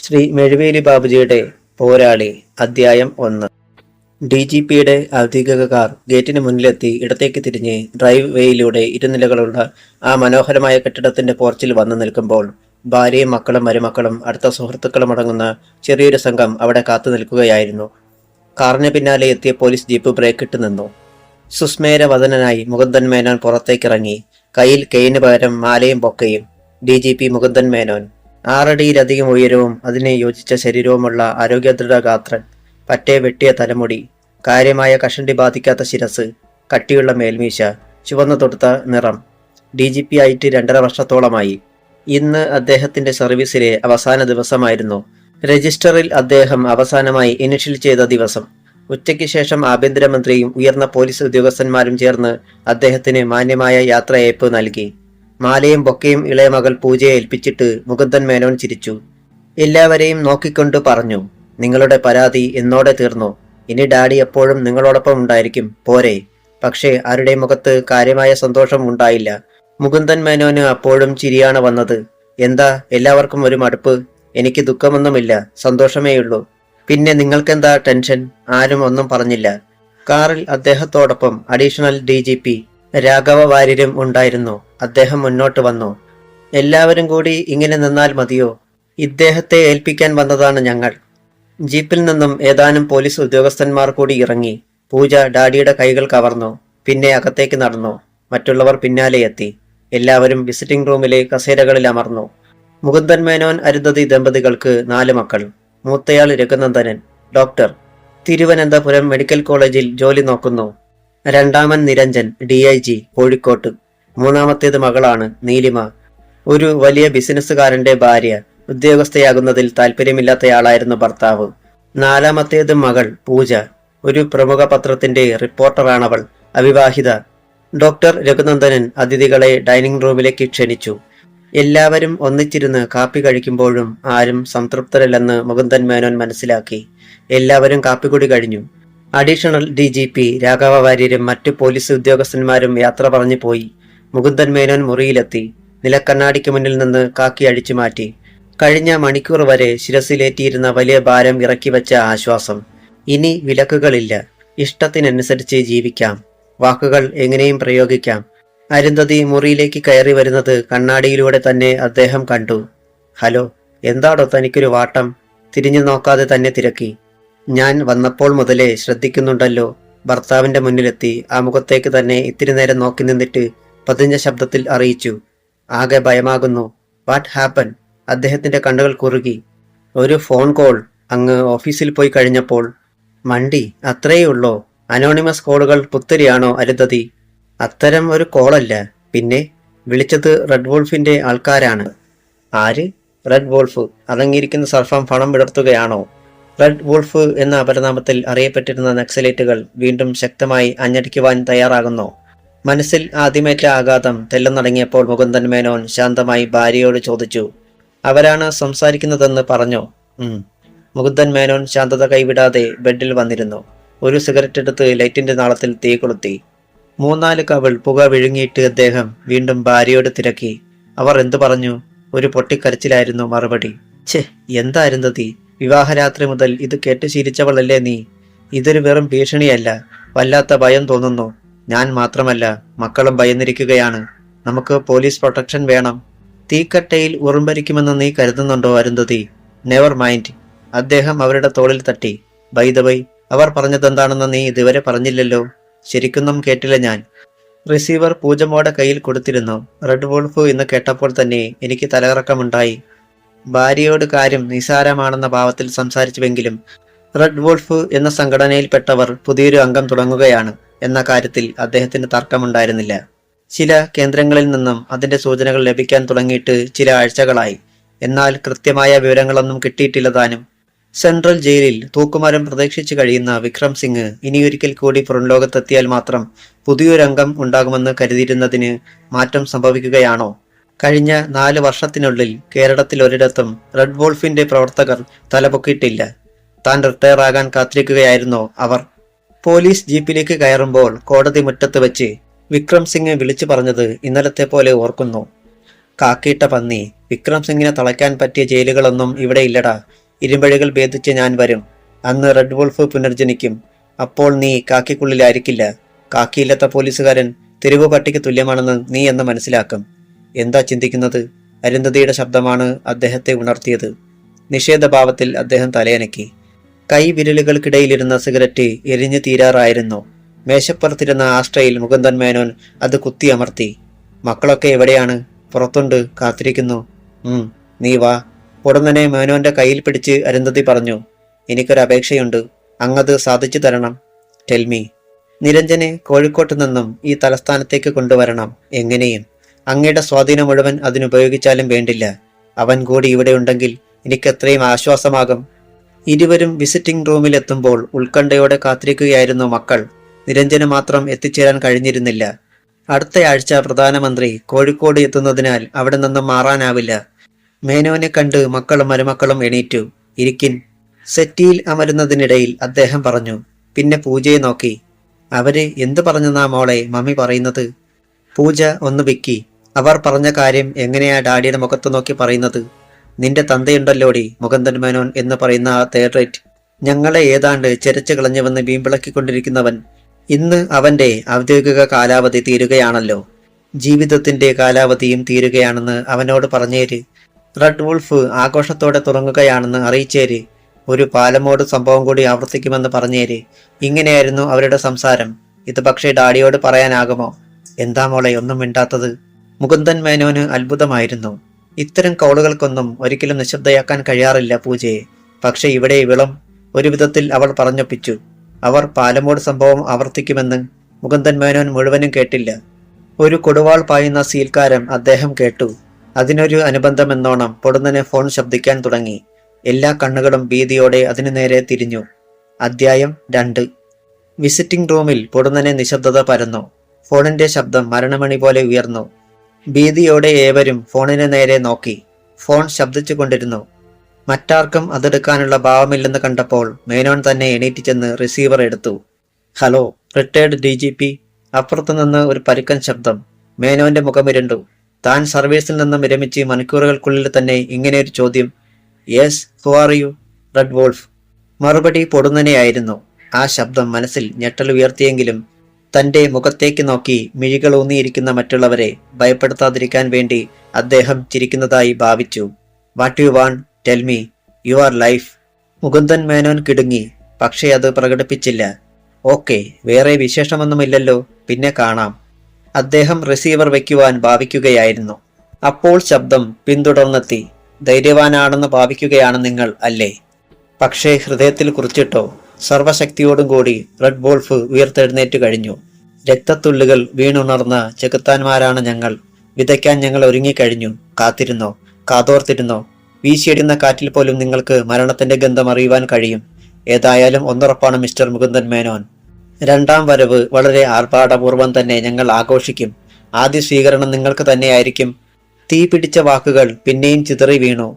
ശ്രീ മെഴുവേലി ബാബുജിയുടെ പോരാളി അധ്യായം 1. DGPയുടെ ഔദ്യോഗിക കാർ ഗേറ്റിന് മുന്നിലെത്തി ഇടത്തേക്ക് തിരിഞ്ഞ് ഡ്രൈവ് വേയിലൂടെ ഇരുനിലകളുള്ള ആ മനോഹരമായ കെട്ടിടത്തിന്റെ പോർച്ചിൽ വന്നു നിൽക്കുമ്പോൾ ഭാര്യയും മക്കളും മരുമക്കളും അടുത്ത സുഹൃത്തുക്കളും അടങ്ങുന്ന ചെറിയൊരു സംഘം അവിടെ കാത്തു നിൽക്കുകയായിരുന്നു. കാറിന് പിന്നാലെ എത്തിയ പോലീസ് ജീപ്പ് ബ്രേക്കിട്ട് നിന്നു. സുസ്മേരവദനായി മുകുന്ദൻ മേനോൻ പുറത്തേക്കിറങ്ങി. കയ്യിൽ കെയിന് പകരം മാലയും ബൊക്കയും. DGP മുകുന്ദൻ മേനോൻ. 6 അടിയിലധികം ഉയരവും അതിനെ യോജിച്ച ശരീരവുമുള്ള ആരോഗ്യദൃഢഗാത്രൻ. പറ്റെ വെട്ടിയ തലമുടി, കാര്യമായ കഷണ്ടി ബാധിക്കാത്ത ശിരസ്, കട്ടിയുള്ള മേൽമീശ, ചുവന്നു തൊടുത്ത നിറം. DGP ആയിട്ട് 2.5 വർഷത്തോളമായി. ഇന്ന് അദ്ദേഹത്തിന്റെ സർവീസിലെ അവസാന ദിവസമായിരുന്നു. രജിസ്റ്ററിൽ അദ്ദേഹം അവസാനമായി ഇനിഷ്യൽ ചെയ്ത ദിവസം. ഉച്ചയ്ക്ക് ശേഷം ആഭ്യന്തരമന്ത്രിയും ഉയർന്ന പോലീസ് ഉദ്യോഗസ്ഥന്മാരും ചേർന്ന് അദ്ദേഹത്തിന് മാന്യമായ യാത്രയയപ്പ് നൽകി. മാലയും ബൊക്കയും ഇളയ മകൾ പൂജയെ ഏൽപ്പിച്ചിട്ട് മുകുന്ദൻ മേനോൻ ചിരിച്ചു. എല്ലാവരെയും നോക്കിക്കൊണ്ട് പറഞ്ഞു, നിങ്ങളുടെ പരാതി എന്നോടെ തീർന്നു. ഇനി ഡാഡി എപ്പോഴും നിങ്ങളോടൊപ്പം ഉണ്ടായിരിക്കും, പോരെ? പക്ഷേ ആരുടെ മുഖത്ത് കാര്യമായ സന്തോഷം ഉണ്ടായില്ല. മുകുന്ദൻ മേനോന് അപ്പോഴും ചിരിയാണ് വന്നത്. എന്താ എല്ലാവർക്കും ഒരു മടുപ്പ്? എനിക്ക് ദുഃഖമൊന്നുമില്ല, സന്തോഷമേയുള്ളൂ. പിന്നെ നിങ്ങൾക്കെന്താ ടെൻഷൻ? ആരും ഒന്നും പറഞ്ഞില്ല. കാറിൽ അദ്ദേഹത്തോടൊപ്പം അഡീഷണൽ DGP രാഘവ വാര്യരും ഉണ്ടായിരുന്നു. അദ്ദേഹം മുന്നോട്ട് വന്നു. എല്ലാവരും കൂടി ഇങ്ങനെ നിന്നാൽ മതിയോ? ഇദ്ദേഹത്തെ ഏൽപ്പിക്കാൻ വന്നതാണ് ഞങ്ങൾ. ജീപ്പിൽ നിന്നും ഏതാനും പോലീസ് ഉദ്യോഗസ്ഥന്മാർ കൂടി ഇറങ്ങി. പൂജ ഡാഡിയുടെ കൈകൾ കവർന്നു. പിന്നെ അകത്തേക്ക് നടന്നു. മറ്റുള്ളവർ പിന്നാലെ എത്തി. എല്ലാവരും വിസിറ്റിംഗ് റൂമിലെ കസേരകളിൽ അമർന്നു. മുകുന്ദൻ മേനോൻ അരുന്ധതി ദമ്പതികൾക്ക് 4 മക്കൾ. മൂത്തയാൾ രഘുനന്ദനൻ, ഡോക്ടർ, തിരുവനന്തപുരം മെഡിക്കൽ കോളേജിൽ ജോലി നോക്കുന്നു. രണ്ടാമൻ നിരഞ്ജൻ, DIG, കോഴിക്കോട്ട്. മൂന്നാമത്തേത് മകളാണ് നീലിമ, ഒരു വലിയ ബിസിനസ്സുകാരന്റെ ഭാര്യ. ഉദ്യോഗസ്ഥയാകുന്നതിൽ താല്പര്യമില്ലാത്തയാളായിരുന്നു ഭർത്താവ്. 4മത്തേത് മകൾ പൂജ, ഒരു പ്രമുഖ പത്രത്തിന്റെ റിപ്പോർട്ടറാണവൾ, അവിവാഹിത. ഡോക്ടർ രഘുനന്ദനൻ അതിഥികളെ ഡൈനിങ് റൂമിലേക്ക് ക്ഷണിച്ചു. എല്ലാവരും ഒന്നിച്ചിരുന്ന് കാപ്പി കഴിക്കുമ്പോഴും ആരും സംതൃപ്തരല്ലെന്ന് മുകുന്ദൻ മേനോൻ മനസ്സിലാക്കി. എല്ലാവരും കാപ്പിക്കുടി കഴിഞ്ഞു. അഡീഷണൽ DGP രാഘവ വാര്യരും മറ്റു പോലീസ് ഉദ്യോഗസ്ഥന്മാരും യാത്ര പറഞ്ഞു പോയി. മുകുന്ദൻ മേനോൻ മുറിയിലെത്തി. നിലക്കണ്ണാടിക്ക് മുന്നിൽ നിന്ന് കാക്കി അഴിച്ചു മാറ്റി. കഴിഞ്ഞ മണിക്കൂർ വരെ ശിരസിലേറ്റിയിരുന്ന വലിയ ഭാരം ഇറക്കി വെച്ച ആശ്വാസം. ഇനി വിലക്കുകളില്ല. ഇഷ്ടത്തിനനുസരിച്ച് ജീവിക്കാം. വാക്കുകൾ എങ്ങനെയും പ്രയോഗിക്കാം. അരുന്ധതി മുറിയിലേക്ക് കയറി വരുന്നത് കണ്ണാടിയിലൂടെ തന്നെ അദ്ദേഹം കണ്ടു. ഹലോ, എന്താടോ തനിക്കൊരു വാട്ടം? തിരിഞ്ഞു നോക്കാതെ തന്നെ തിരക്കി. ഞാൻ വന്നപ്പോൾ മുതലേ ശ്രദ്ധിക്കുന്നുണ്ടല്ലോ. ഭർത്താവിന്റെ മുന്നിലെത്തി ആ മുഖത്തേക്ക് തന്നെ ഇത്തിരി നേരം നോക്കി നിന്നിട്ട് പതിഞ്ഞ ശബ്ദത്തിൽ അറിയിച്ചു. ആകെ ഭയമാകുന്നു. What happen? അദ്ദേഹത്തിന്റെ കണ്ണുകൾ കുറുകി. ഒരു ഫോൺ കോൾ അങ്ങ് ഓഫീസിൽ പോയി കഴിഞ്ഞപ്പോൾ. മണ്ടി, അത്രയേ ഉള്ളോ? അനോണിമസ് കോളുകൾ പുത്തരിയാണോ അരുന്ധതി? അത്തരം ഒരു കോളല്ല. പിന്നെ വിളിച്ചത് റെഡ് വോൾഫിന്റെ ആൾക്കാരാണ്. ആര്? റെഡ് വോൾഫ് അടങ്ങിയിരിക്കുന്ന സർഫം പണം വിടർത്തുകയാണോ? റെഡ് വോൾഫ് എന്ന അപരനാമത്തിൽ അറിയപ്പെട്ടിരുന്ന നക്സലേറ്റുകൾ വീണ്ടും ശക്തമായി അഞ്ഞടിക്കുവാൻ തയ്യാറാകുന്നു. മനസ്സിൽ ആദ്യമേറ്റ ആഘാതം തെല്ലെന്നടങ്ങിയപ്പോൾ മുകുന്ദൻ മേനോൻ ശാന്തമായി ഭാര്യയോട് ചോദിച്ചു, അവരാണ് സംസാരിക്കുന്നതെന്ന് പറഞ്ഞോ? മുകുന്ദൻ മേനോൻ ശാന്തത കൈവിടാതെ ബെഡിൽ വന്നിരുന്നു. ഒരു സിഗരറ്റ് എടുത്ത് ലൈറ്റിന്റെ നാളത്തിൽ തീ കൊളുത്തി. 3-4 കവിൾ പുക വിഴുങ്ങിയിട്ട് അദ്ദേഹം വീണ്ടും ഭാര്യയോട് തിരക്കി. അവർ എന്തു പറഞ്ഞു? ഒരു പൊട്ടിക്കരച്ചിലായിരുന്നു മറുപടി. ഛേ, എന്തായിരുന്നത്? വിവാഹരാത്രി മുതൽ ഇത് കേട്ട് ശീലിച്ചവളല്ലേ നീ? ഇതൊരു വെറും ഭീഷണിയല്ല. വല്ലാത്ത ഭയം തോന്നുന്നു. ഞാൻ മാത്രമല്ല, മക്കളും ഭയന്നിരിക്കുകയാണ്. നമുക്ക് പോലീസ് പ്രൊട്ടക്ഷൻ വേണം. തീക്കട്ടയിൽ ഉറുമ്പരിക്കുമെന്ന് നീ കരുതുന്നുണ്ടോ അരുന്ധതി? Never mind. അദ്ദേഹം അവരുടെ തോളിൽ തട്ടി. ബൈ ദ വൈ, അവർ പറഞ്ഞതെന്താണെന്ന് നീ ഇതുവരെ പറഞ്ഞില്ലല്ലോ. ശരിക്കൊന്നും കേട്ടില്ല ഞാൻ. റിസീവർ പൂജമ്മോടെ കയ്യിൽ കൊടുത്തിരുന്നു. റെഡ് വോൾഫ് എന്ന് കേട്ടപ്പോൾ തന്നെ എനിക്ക് തലകറക്കമുണ്ടായി. ഭാര്യയോട് കാര്യം നിസാരമാണെന്ന ഭാവത്തിൽ സംസാരിച്ചുവെങ്കിലും റെഡ് വോൾഫ് എന്ന സംഘടനയിൽപ്പെട്ടവർ പുതിയൊരു അംഗം തുടങ്ങുകയാണ് എന്ന കാര്യത്തിൽ അദ്ദേഹത്തിന് തർക്കമുണ്ടായിരുന്നില്ല. ചില കേന്ദ്രങ്ങളിൽ നിന്നും അതിന്റെ സൂചനകൾ ലഭിക്കാൻ തുടങ്ങിയിട്ട് ചില ആഴ്ചകളായി. എന്നാൽ കൃത്യമായ വിവരങ്ങളൊന്നും കിട്ടിയിട്ടില്ല താനും. സെൻട്രൽ ജയിലിൽ തൂക്കുമരം പ്രതീക്ഷിച്ചു കഴിയുന്ന വിക്രം സിംഗ് ഇനിയൊരിക്കൽ കൂടി പുറംലോകത്തെത്തിയാൽ മാത്രം പുതിയൊരംഗം ഉണ്ടാകുമെന്ന് കരുതിയിരുന്നതിന് മാറ്റം സംഭവിക്കുകയാണോ? കഴിഞ്ഞ 4 വർഷത്തിനുള്ളിൽ കേരളത്തിൽ ഒരിടത്തും റെഡ് വോൾഫിന്റെ പ്രവർത്തകർ തലപൊക്കിയിട്ടില്ല. താൻ റിട്ടയർ ആകാൻ കാത്തിരിക്കുകയായിരുന്നോ അവർ? പോലീസ് ജീപ്പിലേക്ക് കയറുമ്പോൾ കോടതി മുറ്റത്ത് വെച്ച് വിക്രം സിംഗ് വിളിച്ചു പറഞ്ഞത് ഇന്നലത്തെ പോലെ ഓർക്കുന്നു. കാക്കിയിട്ട പന്നി, വിക്രം സിംഗിനെ തളയ്ക്കാൻ പറ്റിയ ജയിലുകളൊന്നും ഇവിടെ ഇല്ലടാ. ഇരുമ്പഴികൾ ഭേദിച്ച് ഞാൻ വരും. അന്ന് റെഡ് വുൾഫ് പുനർജനിക്കും. അപ്പോൾ നീ കാക്കിക്കുള്ളിലായിരിക്കില്ല. കാക്കിയില്ലാത്ത പോലീസുകാരൻ തെരുവ് പട്ടിക്ക് തുല്യമാണെന്ന് നീ എന്ന് മനസ്സിലാക്കും. എന്താ ചിന്തിക്കുന്നത്? അരുന്ധതിയുടെ ശബ്ദമാണ് അദ്ദേഹത്തെ ഉണർത്തിയത്. നിഷേധഭാവത്തിൽ അദ്ദേഹം തലയനക്കി. കൈ വിരലുകൾക്കിടയിലിരുന്ന സിഗരറ്റ് എരിഞ്ഞു തീരാറായിരുന്നു. മേശപ്പുറത്തിരുന്ന ആശ്രയിൽ മുകുന്ദൻ മേനോൻ അത് കുത്തിയമർത്തി. മക്കളൊക്കെ എവിടെയാണ്? പുറത്തുണ്ട്, കാത്തിരിക്കുന്നു. നീ വാ. ഉടനെ മേനോന്റെ കയ്യിൽ പിടിച്ച് അരുന്ധതി പറഞ്ഞു. എനിക്കൊരപേക്ഷയുണ്ട്. അങ്ങത് സാധിച്ചു തരണം. ടെൽമി. നിരഞ്ജനെ കോഴിക്കോട്ട് നിന്നും ഈ തലസ്ഥാനത്തേക്ക് കൊണ്ടുവരണം. എങ്ങനെയും. അങ്ങയുടെ സ്വാധീനം മുഴുവൻ അതിനുപയോഗിച്ചാലും വേണ്ടില്ല. അവൻ കൂടി ഇവിടെ ഉണ്ടെങ്കിൽ എനിക്കെത്രയും ആശ്വാസമാകും. ഇരുവരും വിസിറ്റിംഗ് റൂമിലെത്തുമ്പോൾ ഉത്കണ്ഠയോടെ കാത്തിരിക്കുകയായിരുന്നു മക്കൾ. നിരഞ്ജന് മാത്രം എത്തിച്ചേരാൻ കഴിഞ്ഞിരുന്നില്ല. അടുത്തയാഴ്ച പ്രധാനമന്ത്രി കോഴിക്കോട് എത്തുന്നതിനാൽ അവിടെ നിന്നും മാറാനാവില്ല. മേനോനെ കണ്ട് മക്കളും മരുമക്കളും എണീറ്റു. ഇരിക്കിൻ. സെറ്റിയിൽ അമരുന്നതിനിടയിൽ അദ്ദേഹം പറഞ്ഞു. പിന്നെ പൂജയെ നോക്കി. അവര് എന്തു പറഞ്ഞെന്നാ മോളെ മമ്മി പറയുന്നത്? പൂജ ഒന്ന് വിക്കി. അവർ പറഞ്ഞ കാര്യം എങ്ങനെയാ ഡാഡിയുടെ മുഖത്ത് നോക്കി പറയുന്നത്? നിന്റെ തന്തയുണ്ടല്ലോടി മുകുന്ദൻ മേനോൻ എന്ന് പറയുന്ന ആ തേർഡ് റേറ്റ്, ഞങ്ങളെ ഏതാണ്ട് ചെരച്ചു കളഞ്ഞുവെന്ന് വീമ്പിളക്കിക്കൊണ്ടിരിക്കുന്നവൻ. ഇന്ന് അവന്റെ ഔദ്യോഗിക കാലാവധി തീരുകയാണല്ലോ. ജീവിതത്തിന്റെ കാലാവധിയും തീരുകയാണെന്ന് അവനോട് പറഞ്ഞേര്. Red wolf ആഘോഷത്തോടെ തുടങ്ങുകയാണെന്ന് അറിയിച്ചേര്. ഒരു പാലമോട് സംഭവം കൂടി ആവർത്തിക്കുമെന്ന് പറഞ്ഞേര്. ഇങ്ങനെയായിരുന്നു അവരുടെ സംസാരം. ഇത് പക്ഷേ ഡാഡിയോട് പറയാനാകുമോ? എന്താ മോളെ ഒന്നും മിണ്ടാത്തത്? മുകുന്ദൻ മേനോന് അത്ഭുതമായിരുന്നു. ഇത്തരം കോളുകൾക്കൊന്നും ഒരിക്കലും നിശബ്ദയാക്കാൻ കഴിയാറില്ല പൂജയെ. പക്ഷെ ഇവിടെ വിളം ഒരു വിധത്തിൽ അവൾ പറഞ്ഞൊപ്പിച്ചു. അവർ പാലമോട് സംഭവം ആവർത്തിക്കുമെന്ന് മുകുന്ദൻ മേനോൻ മുഴുവനും കേട്ടില്ല. ഒരു കൊടുവാൾ പായുന്ന സീൽക്കാരം അദ്ദേഹം കേട്ടു. അതിനൊരു അനുബന്ധമെന്നോണം പൊടുന്നനെ ഫോൺ ശബ്ദിക്കാൻ തുടങ്ങി. എല്ലാ കണ്ണുകളും ഭീതിയോടെ അതിനു നേരെ തിരിഞ്ഞു. അധ്യായം 2. വിസിറ്റിംഗ് റൂമിൽ പൊടുന്നനെ നിശബ്ദത പരന്നു. ഫോണിന്റെ ശബ്ദം മരണമണി പോലെ ഉയർന്നു. ഭീതിയോടെ ഏവരും ഫോണിന് നേരെ നോക്കി. ഫോൺ ശബ്ദിച്ചു കൊണ്ടിരുന്നു. മറ്റാർക്കും അതെടുക്കാനുള്ള ഭാവമില്ലെന്ന് കണ്ടപ്പോൾ മേനോൻ തന്നെ എണീറ്റ് ചെന്ന് റിസീവർ എടുത്തു. Hello, retired DGP. അപ്പുറത്തുനിന്ന് ഒരു പരുക്കൻ ശബ്ദം. മേനോന്റെ മുഖമിരണ്ടു. താൻ സർവീസിൽ നിന്നും വിരമിച്ച് മണിക്കൂറുകൾക്കുള്ളിൽ തന്നെ ഇങ്ങനെയൊരു ചോദ്യം. Yes, who are you? Red wolf. മറുപടി പൊടുന്നനെയായിരുന്നു. ആ ശബ്ദം മനസ്സിൽ ഞെട്ടൽ ഉയർത്തിയെങ്കിലും തന്റെ മുഖത്തേക്ക് നോക്കി മിഴികളൂന്നിയിരിക്കുന്ന മറ്റുള്ളവരെ ഭയപ്പെടുത്താതിരിക്കാൻ വേണ്ടി അദ്ദേഹം ചിരിക്കുന്നതായി ഭാവിച്ചു. What you want? Tell me. Your life. Mukundan Menon കിടുങ്ങി. പക്ഷേ അത് പ്രകടിപ്പിച്ചില്ല. ഓക്കെ, വേറെ വിശേഷമൊന്നുമില്ലല്ലോ, പിന്നെ കാണാം. അദ്ദേഹം റിസീവർ വയ്ക്കുവാൻ ഭാവിക്കുകയായിരുന്നു. അപ്പോൾ ശബ്ദം പിന്തുടർന്നെത്തി. ധൈര്യവാനാണെന്ന് ഭാവിക്കുകയാണ് നിങ്ങൾ, അല്ലേ? പക്ഷേ ഹൃദയത്തിൽ കുറിച്ചിട്ടോ? സർവശക്തിയോടും കൂടി റെഡ് വോൾഫ് ഉയർത്തെഴുന്നേറ്റ് കഴിഞ്ഞു. രക്തത്തുള്ളികൾ വീണുണർന്ന ചെകുത്താന്മാരാണ് ഞങ്ങൾ. വിതയ്ക്കാൻ ഞങ്ങൾ ഒരുങ്ങിക്കഴിഞ്ഞു. കാത്തിരുന്നോ, കാതോർത്തിരുന്നോ? വീശിയടിയുന്ന കാറ്റിൽ പോലും നിങ്ങൾക്ക് മരണത്തിന്റെ ഗന്ധം അറിയുവാൻ കഴിയും. ഏതായാലും ഒന്നുറപ്പാണ് മിസ്റ്റർ മുകുന്ദൻ മേനോൻ. രണ്ടാം വരവ് വളരെ ആർഭാടപൂർവ്വം തന്നെ ഞങ്ങൾ ആഘോഷിക്കും. ആദ്യ സ്വീകരണം നിങ്ങൾക്ക് തന്നെയായിരിക്കും. തീ പിടിച്ച വാക്കുകൾ പിന്നെയും ചിതറി വീണു.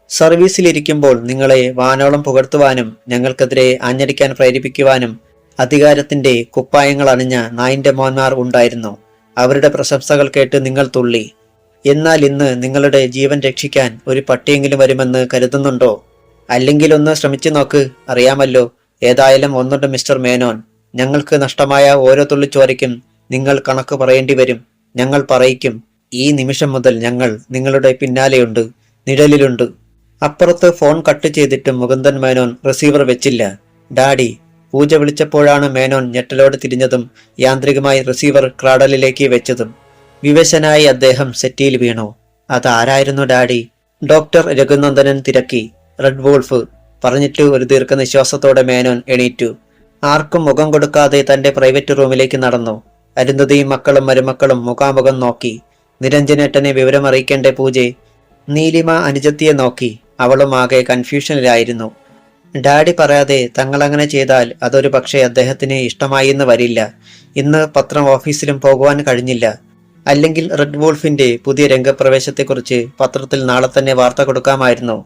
സർവീസിലിരിക്കുമ്പോൾ നിങ്ങളെ വാനോളം പുകഴ്ത്തുവാനും ഞങ്ങൾക്കെതിരെ ആഞ്ഞടിക്കാൻ പ്രേരിപ്പിക്കുവാനും അധികാരത്തിന്റെ കുപ്പായങ്ങൾ അണിഞ്ഞ നായിന്റെ മോന്മാർ ഉണ്ടായിരുന്നു. അവരുടെ പ്രശംസകൾ കേട്ട് നിങ്ങൾ തുള്ളി. എന്നാൽ ഇന്ന് നിങ്ങളുടെ ജീവൻ രക്ഷിക്കാൻ ഒരു പട്ടിയെങ്കിലും വരുമെന്ന് കരുതുന്നുണ്ടോ? അല്ലെങ്കിൽ ഒന്ന് ശ്രമിച്ചു നോക്ക്, അറിയാമല്ലോ. ഏതായാലും ഒന്നുണ്ട് മിസ്റ്റർ മേനോൻ, ഞങ്ങൾക്ക് നഷ്ടമായ ഓരോ തുള്ളിച്ചോരയ്ക്കും നിങ്ങൾ കണക്ക് പറയേണ്ടി വരും. ഞങ്ങൾ പറയിക്കും. ഈ നിമിഷം മുതൽ ഞങ്ങൾ നിങ്ങളുടെ പിന്നാലെയുണ്ട്, നിഴലിലുണ്ട്. അപ്പുറത്ത് ഫോൺ കട്ട് ചെയ്തിട്ടും മുകുന്ദൻ മേനോൻ റിസീവർ വെച്ചില്ല. ഡാഡി. പൂജ വിളിച്ചപ്പോഴാണ് മേനോൻ ഞെട്ടലോട് തിരിഞ്ഞതും യാന്ത്രികമായി റിസീവർ ക്രാഡലിലേക്ക് വെച്ചതും. വിവശനായി അദ്ദേഹം സെറ്റിയിൽ വീണു. അതാരായിരുന്നു ഡാഡി? ഡോക്ടർ രഘുനന്ദനൻ തിരക്കി. Red wolf. പറഞ്ഞിട്ട് ഒരു ദീർഘനിശ്വാസത്തോടെ മേനോൻ എണീറ്റു. ആർക്കും മുഖം കൊടുക്കാതെ തന്റെ പ്രൈവറ്റ് റൂമിലേക്ക് നടന്നു. അരുന്ധതിയും മക്കളും മരുമക്കളും മുഖാമുഖം നോക്കി. നിരഞ്ജനേട്ടനെ വിവരമറിയിക്കേണ്ടേ പൂജെ? നീലിമ അനുജത്തിയെ നോക്കി. അവളും ആകെ കൺഫ്യൂഷനിലായിരുന്നു. ഡാഡി പറയാതെ തങ്ങളങ്ങനെ ചെയ്താൽ അതൊരു പക്ഷേ അദ്ദേഹത്തിന് ഇഷ്ടമായി എന്ന് വരില്ല. ഇന്ന് പത്രം ഓഫീസിലും പോകുവാൻ കഴിഞ്ഞില്ല. അല്ലെങ്കിൽ റെഡ് വോൾഫിന്റെ പുതിയ രംഗപ്രവേശത്തെക്കുറിച്ച് പത്രത്തിൽ നാളെ തന്നെ വാർത്ത കൊടുക്കാമായിരുന്നു.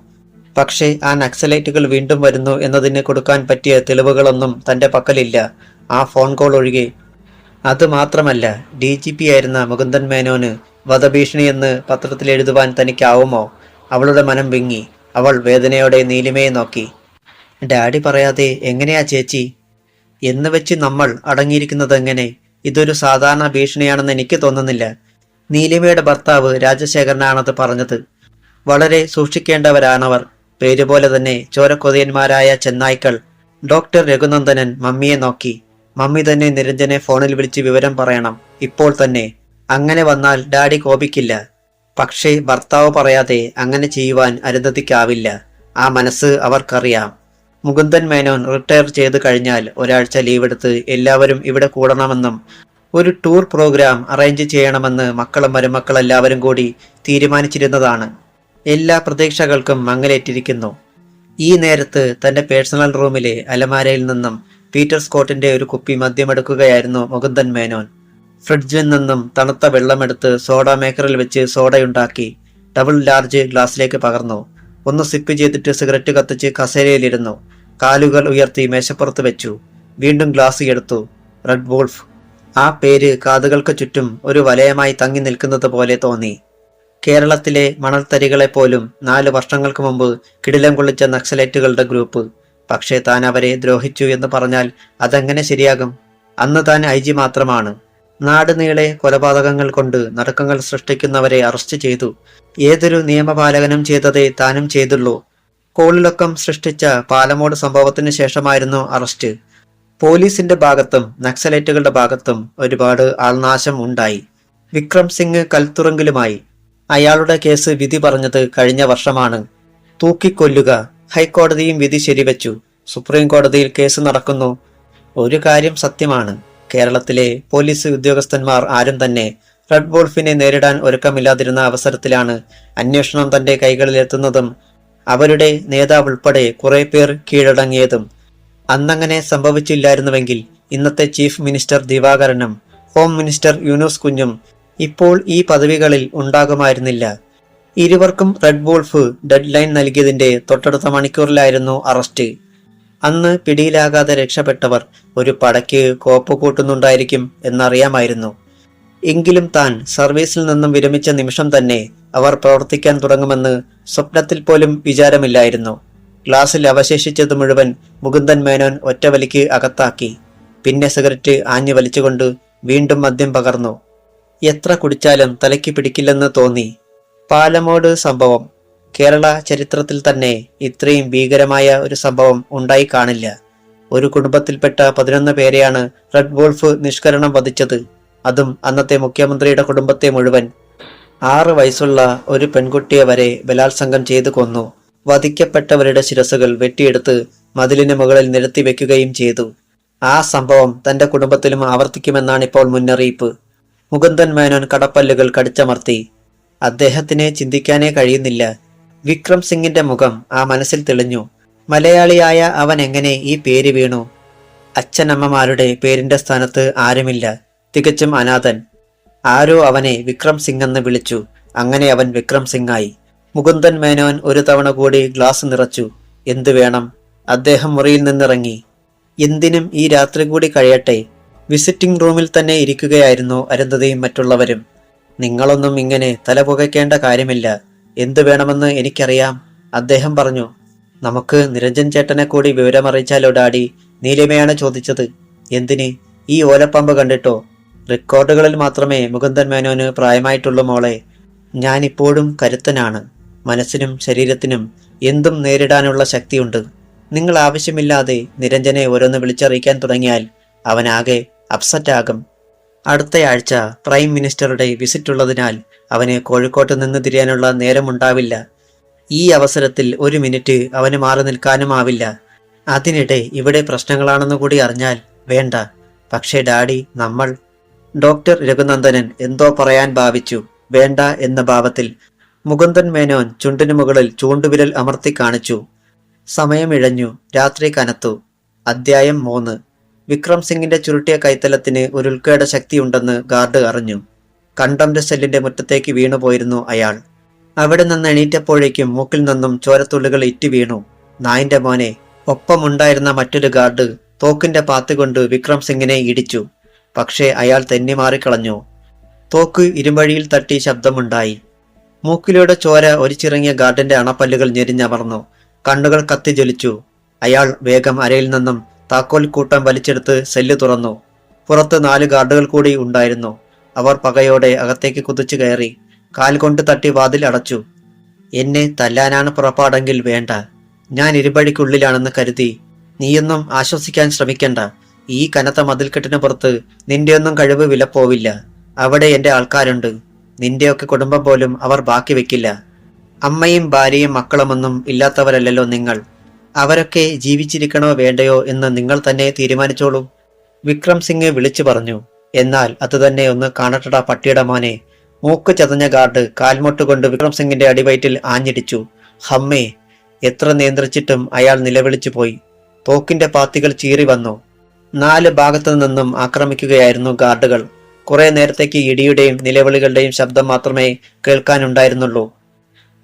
പക്ഷേ ആ നക്സലൈറ്റുകൾ വീണ്ടും വരുന്നു എന്നതിന് കൊടുക്കാൻ പറ്റിയ തെളിവുകളൊന്നും തന്റെ പക്കലില്ല, ആ ഫോൺ കോൾ ഒഴികെ. അത് മാത്രമല്ല, DGP ആയിരുന്ന മുകുന്ദൻ മേനോന് വധഭീഷണിയെന്ന് പത്രത്തിൽ എഴുതുവാൻ തനിക്കാവുമോ? അവളുടെ മനം വിങ്ങി. അവൾ വേദനയോടെ നീലിമയെ നോക്കി. ഡാഡി പറയാതെ എങ്ങനെയാ ചേച്ചി? എന്ന് വെച്ച് നമ്മൾ അടങ്ങിയിരിക്കുന്നത് എങ്ങനെ? ഇതൊരു സാധാരണ ഭീഷണിയാണെന്ന് എനിക്ക് തോന്നുന്നില്ല. നീലിമയുടെ ഭർത്താവ് രാജശേഖരനാണത് പറഞ്ഞത്. വളരെ സൂക്ഷിക്കേണ്ടവരാണവർ. പേരുപോലെ തന്നെ ചോരക്കൊതിയന്മാരായ ചെന്നായ്ക്കൾ. ഡോക്ടർ രഘുനന്ദനൻ മമ്മിയെ നോക്കി. മമ്മി തന്നെ നിരഞ്ജനെ ഫോണിൽ വിളിച്ച് വിവരം പറയണം, ഇപ്പോൾ തന്നെ. അങ്ങനെ വന്നാൽ ഡാഡി കോപിക്കില്ല. പക്ഷേ ഭർത്താവ് പറയാതെ അങ്ങനെ ചെയ്യുവാൻ അരുന്ധതിക്കാവില്ല. ആ മനസ്സ് അവർക്കറിയാം. മുകുന്ദൻ മേനോൻ റിട്ടയർ ചെയ്ത് കഴിഞ്ഞാൽ ഒരാഴ്ച ലീവെടുത്ത് എല്ലാവരും ഇവിടെ കൂടണമെന്നും ഒരു ടൂർ പ്രോഗ്രാം അറേഞ്ച് ചെയ്യണമെന്ന് മക്കളും മരുമക്കളെല്ലാവരും കൂടി തീരുമാനിച്ചിരുന്നതാണ്. എല്ലാ പ്രതീക്ഷകൾക്കും മങ്ങലേറ്റിരിക്കുന്നു. ഈ നേരത്ത് തന്റെ പേഴ്സണൽ റൂമിലെ അലമാരയിൽ നിന്നും പീറ്റർ സ്കോട്ടിന്റെ ഒരു കുപ്പി മദ്യമെടുക്കുകയായിരുന്നു മുകുന്ദൻ മേനോൻ. ഫ്രിഡ്ജിൽ നിന്നും തണുത്ത വെള്ളമെടുത്ത് സോഡ മേക്കറിൽ വെച്ച് സോഡയുണ്ടാക്കി ഡബിൾ ലാർജ് ഗ്ലാസ്സിലേക്ക് പകർന്നു. ഒന്ന് സിപ്പ് ചെയ്തിട്ട് സിഗരറ്റ് കത്തിച്ച് കസേരയിലിരുന്നു. കാലുകൾ ഉയർത്തി മേശപ്പുറത്ത് വെച്ചു. വീണ്ടും ഗ്ലാസ് എടുത്തു. Red wolf. ആ പേര് കാതുകൾക്ക് ചുറ്റും ഒരു വലയമായി തങ്ങി നിൽക്കുന്നത് പോലെ തോന്നി. കേരളത്തിലെ മണൽത്തരികളെപ്പോലും 4 വർഷങ്ങൾക്ക് മുമ്പ് കിടിലം കൊള്ളിച്ച നക്സലേറ്റുകളുടെ ഗ്രൂപ്പ്. പക്ഷേ താൻ അവരെ ദ്രോഹിച്ചു എന്ന് പറഞ്ഞാൽ അതെങ്ങനെ ശരിയാകും? അന്ന് താൻ IG മാത്രമാണ്. നാട് നീളെ കൊലപാതകങ്ങൾ കൊണ്ട് നടുക്കങ്ങൾ സൃഷ്ടിക്കുന്നവരെ അറസ്റ്റ് ചെയ്തു. ഏതൊരു നിയമപാലകനും ചെയ്തതേ താനും ചെയ്തുള്ളൂ. കോളിളക്കം സൃഷ്ടിച്ച പാലമോട് സംഭവത്തിന് ശേഷമായിരുന്നു അറസ്റ്റ്. പോലീസിന്റെ ഭാഗത്തും നക്സലേറ്റുകളുടെ ഭാഗത്തും ഒരുപാട് ആൾനാശം ഉണ്ടായി. വിക്രം സിംഗ് കൽത്തുറങ്കിലുമായി. അയാളുടെ കേസ് വിധി പറഞ്ഞത് കഴിഞ്ഞ വർഷമാണ്. തൂക്കിക്കൊല്ലുക. ഹൈക്കോടതിയും വിധി ശരിവെച്ചു. സുപ്രീം കോടതിയിൽ കേസ് നടക്കുന്നു. ഒരു കാര്യം സത്യമാണ്, കേരളത്തിലെ പോലീസ് ഉദ്യോഗസ്ഥന്മാർ ആരും തന്നെ റെഡ് വോൾഫിനെ നേരിടാൻ ഒരുക്കമില്ലാതിരുന്ന അവസരത്തിലാണ് അന്വേഷണം തന്റെ കൈകളിലെത്തുന്നതും അവരുടെ നേതാവുൾപ്പെടെ കുറെ പേർ കീഴടങ്ങിയതും. അന്നങ്ങനെ സംഭവിച്ചില്ലായിരുന്നുവെങ്കിൽ ഇന്നത്തെ ചീഫ് മിനിസ്റ്റർ ദിവാകരനും ഹോം മിനിസ്റ്റർ യൂനുസ് കുഞ്ഞും ഇപ്പോൾ ഈ പദവികളിൽ ഉണ്ടാകുമായിരുന്നില്ല. ഇരുവർക്കും റെഡ് വോൾഫ് ഡെഡ് ലൈൻ നൽകിയതിന്റെ തൊട്ടടുത്ത മണിക്കൂറിലായിരുന്നു അറസ്റ്റ്. അന്ന് പിടിയിലാകാതെ രക്ഷപ്പെട്ടവർ ഒരു പടയ്ക്ക് കോപ്പ് കൂട്ടുന്നുണ്ടായിരിക്കും എന്നറിയാമായിരുന്നു. എങ്കിലും താൻ സർവീസിൽ നിന്നും വിരമിച്ച നിമിഷം തന്നെ അവർ പ്രവർത്തിക്കാൻ തുടങ്ങുമെന്ന് സ്വപ്നത്തിൽ പോലും വിചാരമില്ലായിരുന്നു. ഗ്ലാസിൽ അവശേഷിച്ചത് മുഴുവൻ മുകുന്ദൻ മേനോൻ ഒറ്റവലിക്ക് അകത്താക്കി. പിന്നെ സിഗരറ്റ് ആഞ്ഞു വലിച്ചുകൊണ്ട് വീണ്ടും മദ്യം പകർന്നു. എത്ര കുടിച്ചാലും തലയ്ക്ക് പിടിക്കില്ലെന്ന് തോന്നി. പാലമോട് സംഭവം. കേരള ചരിത്രത്തിൽ തന്നെ ഇത്രയും ഭീകരമായ ഒരു സംഭവം ഉണ്ടായി കാണില്ല. ഒരു കുടുംബത്തിൽപ്പെട്ട 11 പേരെയാണ് റെഡ് വോൾഫ് നിഷ്കരണം വധിച്ചത്. അതും അന്നത്തെ മുഖ്യമന്ത്രിയുടെ കുടുംബത്തെ മുഴുവൻ. 6 വയസ്സുള്ള ഒരു പെൺകുട്ടിയെ വരെ ബലാത്സംഗം ചെയ്തു കൊന്നു. വധിക്കപ്പെട്ടവരുടെ ശിരസുകൾ വെട്ടിയെടുത്ത് മതിലിന് മുകളിൽ നിരത്തി വെക്കുകയും ചെയ്തു. ആ സംഭവം തന്റെ കുടുംബത്തിലും ആവർത്തിക്കുമെന്നാണിപ്പോൾ മുന്നറിയിപ്പ്. മുകുന്ദൻ മേനോൻ കടപ്പല്ലുകൾ കടിച്ചമർത്തി. അദ്ദേഹത്തിന് ചിന്തിക്കാനേ കഴിയുന്നില്ല. വിക്രം സിംഗിന്റെ മുഖം ആ മനസ്സിൽ തെളിഞ്ഞു. മലയാളിയായ അവൻ എങ്ങനെ ഈ പേര് വീണു? അച്ഛനമ്മമാരുടെ പേരിന്റെ സ്ഥാനത്ത് ആരുമില്ല. തികച്ചും അനാഥൻ. ആരോ അവനെ വിക്രം സിംഗ് എന്ന് വിളിച്ചു. അങ്ങനെ അവൻ വിക്രം സിംഗ് ആയി. മുകുന്ദൻ മേനോൻ ഒരു തവണ കൂടി ഗ്ലാസ് നിറച്ചു. എന്തു വേണം? അദ്ദേഹം മുറിയിൽ നിന്നിറങ്ങി. എന്തിനും ഈ രാത്രി കൂടി കഴിയട്ടെ. വിസിറ്റിംഗ് റൂമിൽ തന്നെ ഇരിക്കുകയായിരുന്നു അരുന്ധതിയും മറ്റുള്ളവരും. നിങ്ങളൊന്നും ഇങ്ങനെ തല പുകയ്ക്കേണ്ട കാര്യമില്ല. എന്തു വേണമെന്ന് എനിക്കറിയാം, അദ്ദേഹം പറഞ്ഞു. നമുക്ക് നിരഞ്ജൻ ചേട്ടനെ കൂടി വിവരമറിയിച്ചാലോ ഡാഡി? നീലിമയാണ് ചോദിച്ചത്. എന്തിന്? ഈ ഓലപ്പമ്പ് കണ്ടിട്ടോ? റെക്കോർഡുകളിൽ മാത്രമേ മുകുന്ദൻ മേനോന് പ്രായമായിട്ടുള്ളൂ മോളെ. ഞാനിപ്പോഴും കരുത്തനാണ്. മനസ്സിനും ശരീരത്തിനും എന്തും നേരിടാനുള്ള ശക്തിയുണ്ട്. നിങ്ങൾ ആവശ്യമില്ലാതെ നിരഞ്ജനെ ഓരോന്ന് വിളിച്ചറിയിക്കാൻ തുടങ്ങിയാൽ അവനാകെ അപ്സെറ്റ് ആകും. അടുത്തയാഴ്ച പ്രൈം മിനിസ്റ്ററുടെ വിസിറ്റ് ഉള്ളതിനാൽ അവന് കോഴിക്കോട്ട് നിന്ന് തിരിയാനുള്ള നേരമുണ്ടാവില്ല. ഈ അവസരത്തിൽ 1 മിനിറ്റ് അവന് മാറി നിൽക്കാനുമാവില്ല. അതിനിടെ ഇവിടെ പ്രശ്നങ്ങളാണെന്ന് കൂടി അറിഞ്ഞാൽ വേണ്ട. പക്ഷേ ഡാഡി, നമ്മൾ... ഡോക്ടർ രഘുനന്ദനൻ എന്തോ പറയാൻ ഭാവിച്ചു. വേണ്ട എന്ന ഭാവത്തിൽ മുകുന്ദൻ മേനോൻ ചുണ്ടിനു മുകളിൽ ചൂണ്ടുവിരൽ അമർത്തി കാണിച്ചു. സമയം ഇഴഞ്ഞു. രാത്രി കനത്തു. അധ്യായം 3. വിക്രം സിംഗിന്റെ ചുരുട്ടിയ കൈത്തലത്തിന് ഒരു ഉൾക്കേട ശക്തിയുണ്ടെന്ന് ഗാർഡ് അറിഞ്ഞു. കണ്ടംപ്റ്റ് സെല്ലിന്റെ മുറ്റത്തേക്ക് വീണുപോയിരുന്നു അയാൾ. അവിടെ നിന്ന് എണീറ്റപ്പോഴേക്കും മൂക്കിൽ നിന്നും ചോരത്തുള്ളികൾ ഇറ്റി വീണു. നായിന്റെ മോനെ. ഒപ്പമുണ്ടായിരുന്ന മറ്റൊരു ഗാർഡ് തോക്കിന്റെ പാത്തി കൊണ്ട് വിക്രം സിംഗിനെ ഇടിച്ചു. പക്ഷേ അയാൾ തെന്നി മാറിക്കളഞ്ഞു. തോക്ക് ഇരുമ്പഴിയിൽ തട്ടി ശബ്ദമുണ്ടായി. മൂക്കിലൂടെ ചോര ഒലിച്ചിറങ്ങിയ ഗാർഡിന്റെ അണപ്പല്ലുകൾ ഞെരിഞ്ഞമർന്നു. കണ്ണുകൾ കത്തി ജ്വലിച്ചു. അയാൾ വേഗം അരയിൽ നിന്നും താക്കോൽ കൂട്ടം വലിച്ചെടുത്ത് സെല്ല് തുറന്നു. പുറത്ത് 4 ഗാർഡുകൾ കൂടി ഉണ്ടായിരുന്നു. അവർ പകയോടെ അകത്തേക്ക് കുതിച്ചു കയറി. കാൽ കൊണ്ട് തട്ടി വാതിൽ അടച്ചു. എന്നെ തല്ലാനാണ് പുറപ്പാടെങ്കിൽ വേണ്ട. ഞാൻ ഇരുമ്പഴിക്കുള്ളിലാണെന്ന് കരുതി നീയൊന്നും ആശ്വസിക്കാൻ ശ്രമിക്കണ്ട. ഈ കനത്ത മതിൽക്കെട്ടിന് പുറത്ത് നിന്റെയൊന്നും കഴിവ് വിലപ്പോവില്ല. അവിടെ എന്റെ ആൾക്കാരുണ്ട്. നിന്റെയൊക്കെ കുടുംബം പോലും അവർ ബാക്കി വെക്കില്ല. അമ്മയും ഭാര്യയും മക്കളുമൊന്നും ഇല്ലാത്തവരല്ലല്ലോ നിങ്ങൾ. അവരൊക്കെ ജീവിച്ചിരിക്കണോ വേണ്ടയോ എന്ന് നിങ്ങൾ തന്നെ തീരുമാനിച്ചോളൂ. വിക്രം സിംഗ് വിളിച്ചു പറഞ്ഞു. എന്നാൽ അത് തന്നെ ഒന്ന് കാണട്ടടാ പട്ടിയുടെ മോനെ. മൂക്ക് ചതഞ്ഞ ഗാർഡ് കാൽമുട്ടുകൊണ്ട് വിക്രം സിംഗിന്റെ അടിവയറ്റിൽ ആഞ്ഞിടിച്ചു. ഹമ്മേ! എത്ര നിയന്ത്രിച്ചിട്ടും അയാൾ നിലവിളിച്ചു പോയി. തോക്കിന്റെ പാത്തികൾ ചീറി വന്നു. 4 ഭാഗത്തു നിന്നും ആക്രമിക്കുകയായിരുന്നു ഗാർഡുകൾ. കുറെ നേരത്തേക്ക് ഇടിയുടെയും നിലവിളികളുടെയും ശബ്ദം മാത്രമേ കേൾക്കാനുണ്ടായിരുന്നുള്ളൂ.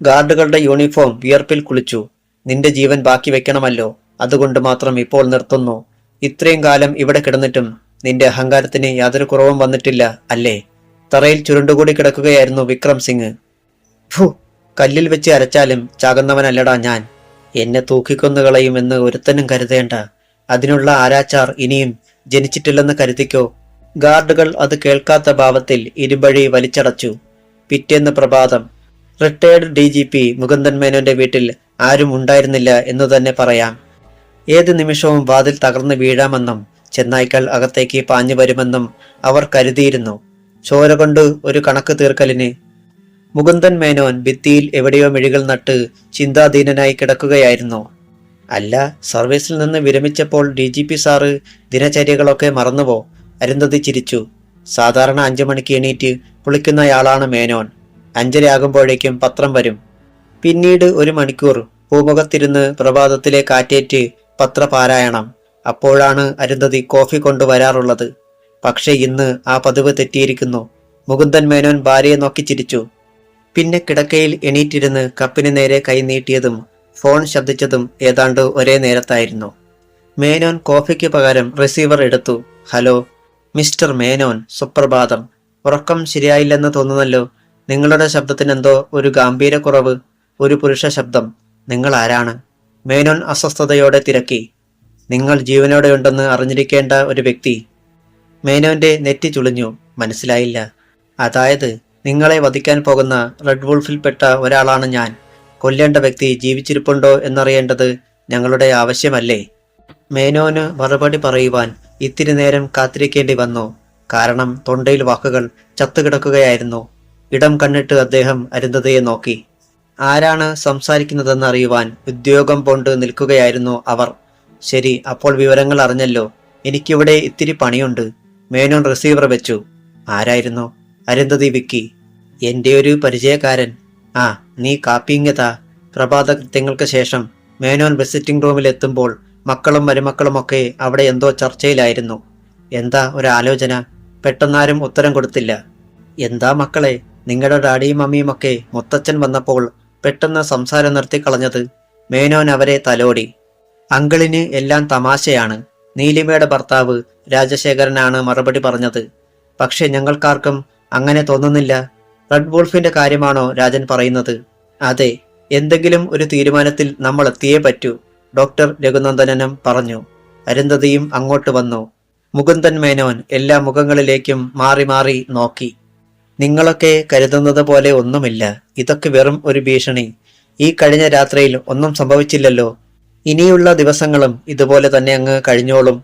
ഗാർഡുകളുടെ യൂണിഫോം വിയർപ്പിൽ കുളിച്ചു. നിന്റെ ജീവൻ ബാക്കി വെക്കണമല്ലോ, അതുകൊണ്ട് മാത്രം ഇപ്പോൾ നിർത്തുന്നു. ഇത്രയും കാലം ഇവിടെ കിടന്നിട്ടും നിന്റെ അഹങ്കാരത്തിന് യാതൊരു കുറവും വന്നിട്ടില്ല അല്ലേ? തറയിൽ ചുരുണ്ടുകൂടി കിടക്കുകയായിരുന്നു വിക്രം സിംഗ്. കല്ലിൽ വെച്ച് അരച്ചാലും ചാകുന്നവനല്ലടാ ഞാൻ. എന്നെ തൂക്കിക്കൊന്നുകളയുമെന്ന് ഒരുത്തനും കരുതേണ്ട. അതിനുള്ള ആരാച്ചാർ ഇനിയും ജനിച്ചിട്ടില്ലെന്ന് കരുതിക്കോ. ഗാർഡുകൾ അത് കേൾക്കാത്ത ഭാവത്തിൽ ഇരുമ്പഴി വലിച്ചടച്ചു. പിറ്റേന്ന് പ്രഭാതം. റിട്ടയർഡ് DGP മുകുന്ദൻ മേനോന്റെ വീട്ടിൽ ആരും ഉണ്ടായിരുന്നില്ല എന്ന് തന്നെ പറയാം. ഏത് നിമിഷവും വാതിൽ തകർന്നു വീഴാമെന്നും ചെന്നായ്ക്കൾ അകത്തേക്ക് പാഞ്ഞു വരുമെന്നും അവർ കരുതിയിരുന്നു. ചോര കൊണ്ട് ഒരു കണക്ക് തീർക്കലിന് മുകുന്ദൻ മേനോൻ ഭിത്തിയിൽ എവിടെയോ മിഴികൾ നട്ട് ചിന്താധീനനായി കിടക്കുകയായിരുന്നു. അല്ല, സർവീസിൽ നിന്ന് വിരമിച്ചപ്പോൾ DGP സാറ് ദിനചര്യകളൊക്കെ മറന്നുപോ? അരുന്ധതി ചിരിച്ചു. സാധാരണ 5 മണിക്ക് എണീറ്റ് കുളിക്കുന്നയാളാണ് മേനോൻ. 5:30 ആകുമ്പോഴേക്കും പത്രം വരും. പിന്നീട് 1 മണിക്കൂർ പൂമുഖത്തിരുന്ന് പ്രഭാതത്തിലെ കാറ്റേറ്റ് പത്രപാരായണം. അപ്പോഴാണ് അരുന്ധതി കോഫി കൊണ്ടുവരാറുള്ളത്. പക്ഷെ ഇന്ന് ആ പതിവ് തെറ്റിയിരിക്കുന്നു. മുകുന്ദൻ മേനോൻ ഭാര്യയെ നോക്കി ചിരിച്ചു. പിന്നെ കിടക്കയിൽ എണീറ്റിരുന്ന് കപ്പിന് നേരെ കൈ നീട്ടിയതും ഫോൺ ശബ്ദിച്ചതും ഏതാണ്ട് ഒരേ നേരത്തായിരുന്നു. മേനോൻ കോഫിക്ക് പകരം റിസീവർ എടുത്തു. ഹലോ മിസ്റ്റർ മേനോൻ, സുപ്രഭാതം. ഉറക്കം ശരിയായില്ലെന്ന് തോന്നുന്നല്ലോ. നിങ്ങളുടെ ശബ്ദത്തിനെന്തോ ഒരു ഗാംഭീര്യക്കുറവ്. ഒരു പുരുഷ ശബ്ദം. നിങ്ങൾ ആരാണ്? മേനോൻ അസ്വസ്ഥതയോടെ തിരക്കി. നിങ്ങൾ ജീവനോടെയുണ്ടെന്ന് അറിഞ്ഞിരിക്കേണ്ട ഒരു വ്യക്തി. മേനോന്റെ നെറ്റി ചുളിഞ്ഞു. മനസ്സിലായില്ല. അതായത് നിങ്ങളെ വധിക്കാൻ പോകുന്ന റെഡ് വുൾഫിൽപ്പെട്ട ഒരാളാണ് ഞാൻ. കൊല്ലേണ്ട വ്യക്തി ജീവിച്ചിരിപ്പുണ്ടോ എന്നറിയേണ്ടത് ഞങ്ങളുടെ ആവശ്യമല്ലേ? മേനോന് മറുപടി പറയുവാൻ ഇത്തിരി നേരം കാത്തിരിക്കേണ്ടി വന്നു. കാരണം തൊണ്ടയിൽ വാക്കുകൾ ചത്തുകിടക്കുകയായിരുന്നു. ഇടം കണ്ണിട്ട് അദ്ദേഹം അരുന്ധതയെ നോക്കി. ആരാണ് സംസാരിക്കുന്നതെന്ന് അറിയുവാൻ ഉദ്യോഗം കൊണ്ട് നിൽക്കുകയായിരുന്നു അവർ. ശരി, അപ്പോൾ വിവരങ്ങൾ അറിഞ്ഞല്ലോ. എനിക്കിവിടെ ഇത്തിരി പണിയുണ്ട്. മേനോൻ റിസീവർ വെച്ചു. ആരായിരുന്നു? അരുന്ധതി വിക്കി. എന്റെ ഒരു പരിചയക്കാരൻ. ആ, നീ കാപ്പിങ്ങതാ. പ്രഭാത കൃത്യങ്ങൾക്ക് ശേഷം മേനോൻ വിസിറ്റിംഗ് റൂമിൽ എത്തുമ്പോൾ മക്കളും മരുമക്കളുമൊക്കെ അവിടെ എന്തോ ചർച്ചയിലായിരുന്നു. എന്താ ഒരാലോചന? പെട്ടെന്നാരും ഉത്തരം കൊടുത്തില്ല. എന്താ മക്കളെ, നിങ്ങളുടെ ഡാഡിയും മമ്മിയും ഒക്കെ മുത്തച്ഛൻ വന്നപ്പോൾ പെട്ടെന്ന് സംസാരം നിർത്തിക്കളഞ്ഞത്? മേനോൻ അവരെ തലോടി. അങ്കിളിന് എല്ലാം തമാശയാണ്. നീലിമയുടെ ഭർത്താവ് രാജശേഖരനാണ് മറുപടി പറഞ്ഞത്. പക്ഷെ ഞങ്ങൾക്കാർക്കും അങ്ങനെ തോന്നുന്നില്ല. റെഡ് വോൾഫിന്റെ കാര്യമാണോ രാജൻ പറയുന്നത്? അതെ, എന്തെങ്കിലും ഒരു തീരുമാനത്തിൽ നമ്മൾ എത്തിയേ പറ്റൂ, ഡോക്ടർ രഘുനന്ദനനും പറഞ്ഞു. അരുന്ധതിയും അങ്ങോട്ട് വന്നു. മുകുന്ദൻ മേനോൻ എല്ലാ മുഖങ്ങളിലേക്കും മാറി മാറി നോക്കി. നിങ്ങളൊക്കെ കരുതുന്നത് പോലെ ഒന്നുമില്ല. ഇതൊക്കെ വെറും ഒരു ഭീഷണി. ഈ കഴിഞ്ഞ രാത്രിയിൽ ഒന്നും സംഭവിച്ചില്ലല്ലോ. ഇനിയുള്ള ദിവസങ്ങളും ഇതുപോലെ തന്നെ അങ്ങ് കഴിഞ്ഞോളും.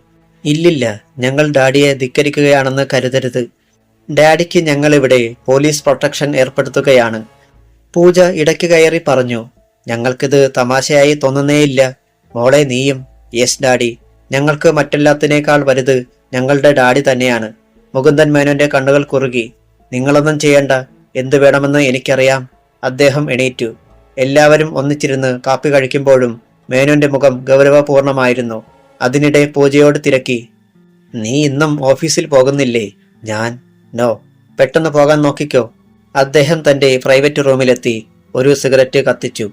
ഇല്ലില്ല, ഞങ്ങൾ ഡാഡിയെ ധിക്കരിക്കുകയാണെന്ന് കരുതരുത്. ഡാഡിക്ക് ഞങ്ങളിവിടെ പോലീസ് പ്രൊട്ടക്ഷൻ ഏർപ്പെടുത്തുകയാണ്. പൂജ ഇടയ്ക്ക് കയറി പറഞ്ഞു. ഞങ്ങൾക്കിത് തമാശയായി തോന്നുന്നേയില്ല. മോളെ നീയും. Yes daddy. ഞങ്ങൾക്ക് മറ്റെല്ലാത്തിനേക്കാൾ വലുത് ഞങ്ങളുടെ ഡാഡി തന്നെയാണ്. മുകുന്ദൻ മേനോന്റെ കണ്ണുകൾ കുറുകി. നിങ്ങളൊന്നും ചെയ്യണ്ട. എന്തു വേണമെന്ന് എനിക്കറിയാം. അദ്ദേഹം എണീറ്റു. എല്ലാവരും ഒന്നിച്ചിരുന്ന് കാപ്പി കഴിക്കുമ്പോഴും മേനോന്റെ മുഖം ഗൗരവപൂർണമായിരുന്നു. അതിനിടെ പൂജയോട് തിരക്കി. നീ ഇന്നും ഓഫീസിൽ പോകുന്നില്ലേ? ഞാൻ നോ. പെട്ടെന്ന് പോകാൻ നോക്കിക്കോ. അദ്ദേഹം തന്റെ പ്രൈവറ്റ് റൂമിലെത്തി ഒരു സിഗരറ്റ് കത്തിച്ചു.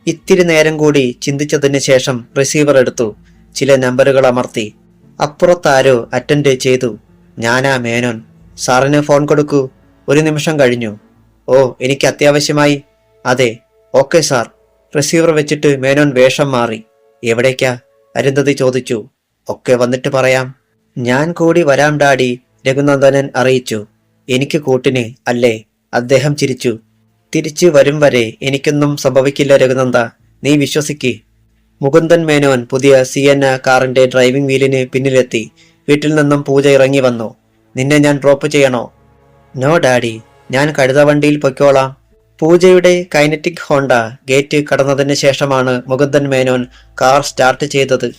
ഇത്തിരി നേരം കൂടി ചിന്തിച്ചതിന് ശേഷം റിസീവർ എടുത്തു. ചില നമ്പറുകൾ അമർത്തി. അപ്പുറത്താരോ അറ്റൻഡ് ചെയ്തു. ഞാനാ മേനോൻ. സാറിന് ഫോൺ കൊടുക്കൂ. ഒരു നിമിഷം കഴിഞ്ഞു. ഓ, എനിക്ക് അത്യാവശ്യമായി. അതെ, ഓക്കെ സാർ. റിസീവർ വെച്ചിട്ട് മേനോൻ വേഷം മാറി. എവിടേക്കാ? അരുന്ധതി ചോദിച്ചു. ഒക്കെ വന്നിട്ട് പറയാം. ഞാൻ കൂടി വരാം ഡാഡി, രഘുനന്ദനൻ അറിയിച്ചു. എനിക്ക് കൂട്ടിന് അല്ലേ? അദ്ദേഹം ചിരിച്ചു. തിരിച്ചു വരും വരെ എനിക്കൊന്നും സംഭവിക്കില്ല രഘുനന്ദ, നീ വിശ്വസിക്ക്. മുകുന്ദൻ മേനോൻ പുതിയ സിയന്ന കാറിന്റെ ഡ്രൈവിംഗ് വീലിന് പിന്നിലെത്തി. വീട്ടിൽ നിന്നും പൂജ ഇറങ്ങി വന്നു. നിന്നെ ഞാൻ ഡ്രോപ്പ് ചെയ്യണോ? നോ ഡാഡി, ഞാൻ കഴുതവണ്ടിയിൽ പൊയ്ക്കോളാം. പൂജയുടെ കൈനറ്റിക് ഹോണ്ട ഗേറ്റ് കടന്നതിന് ശേഷമാണ് മുകുന്ദൻ മേനോൻ കാർ സ്റ്റാർട്ട് ചെയ്തത്.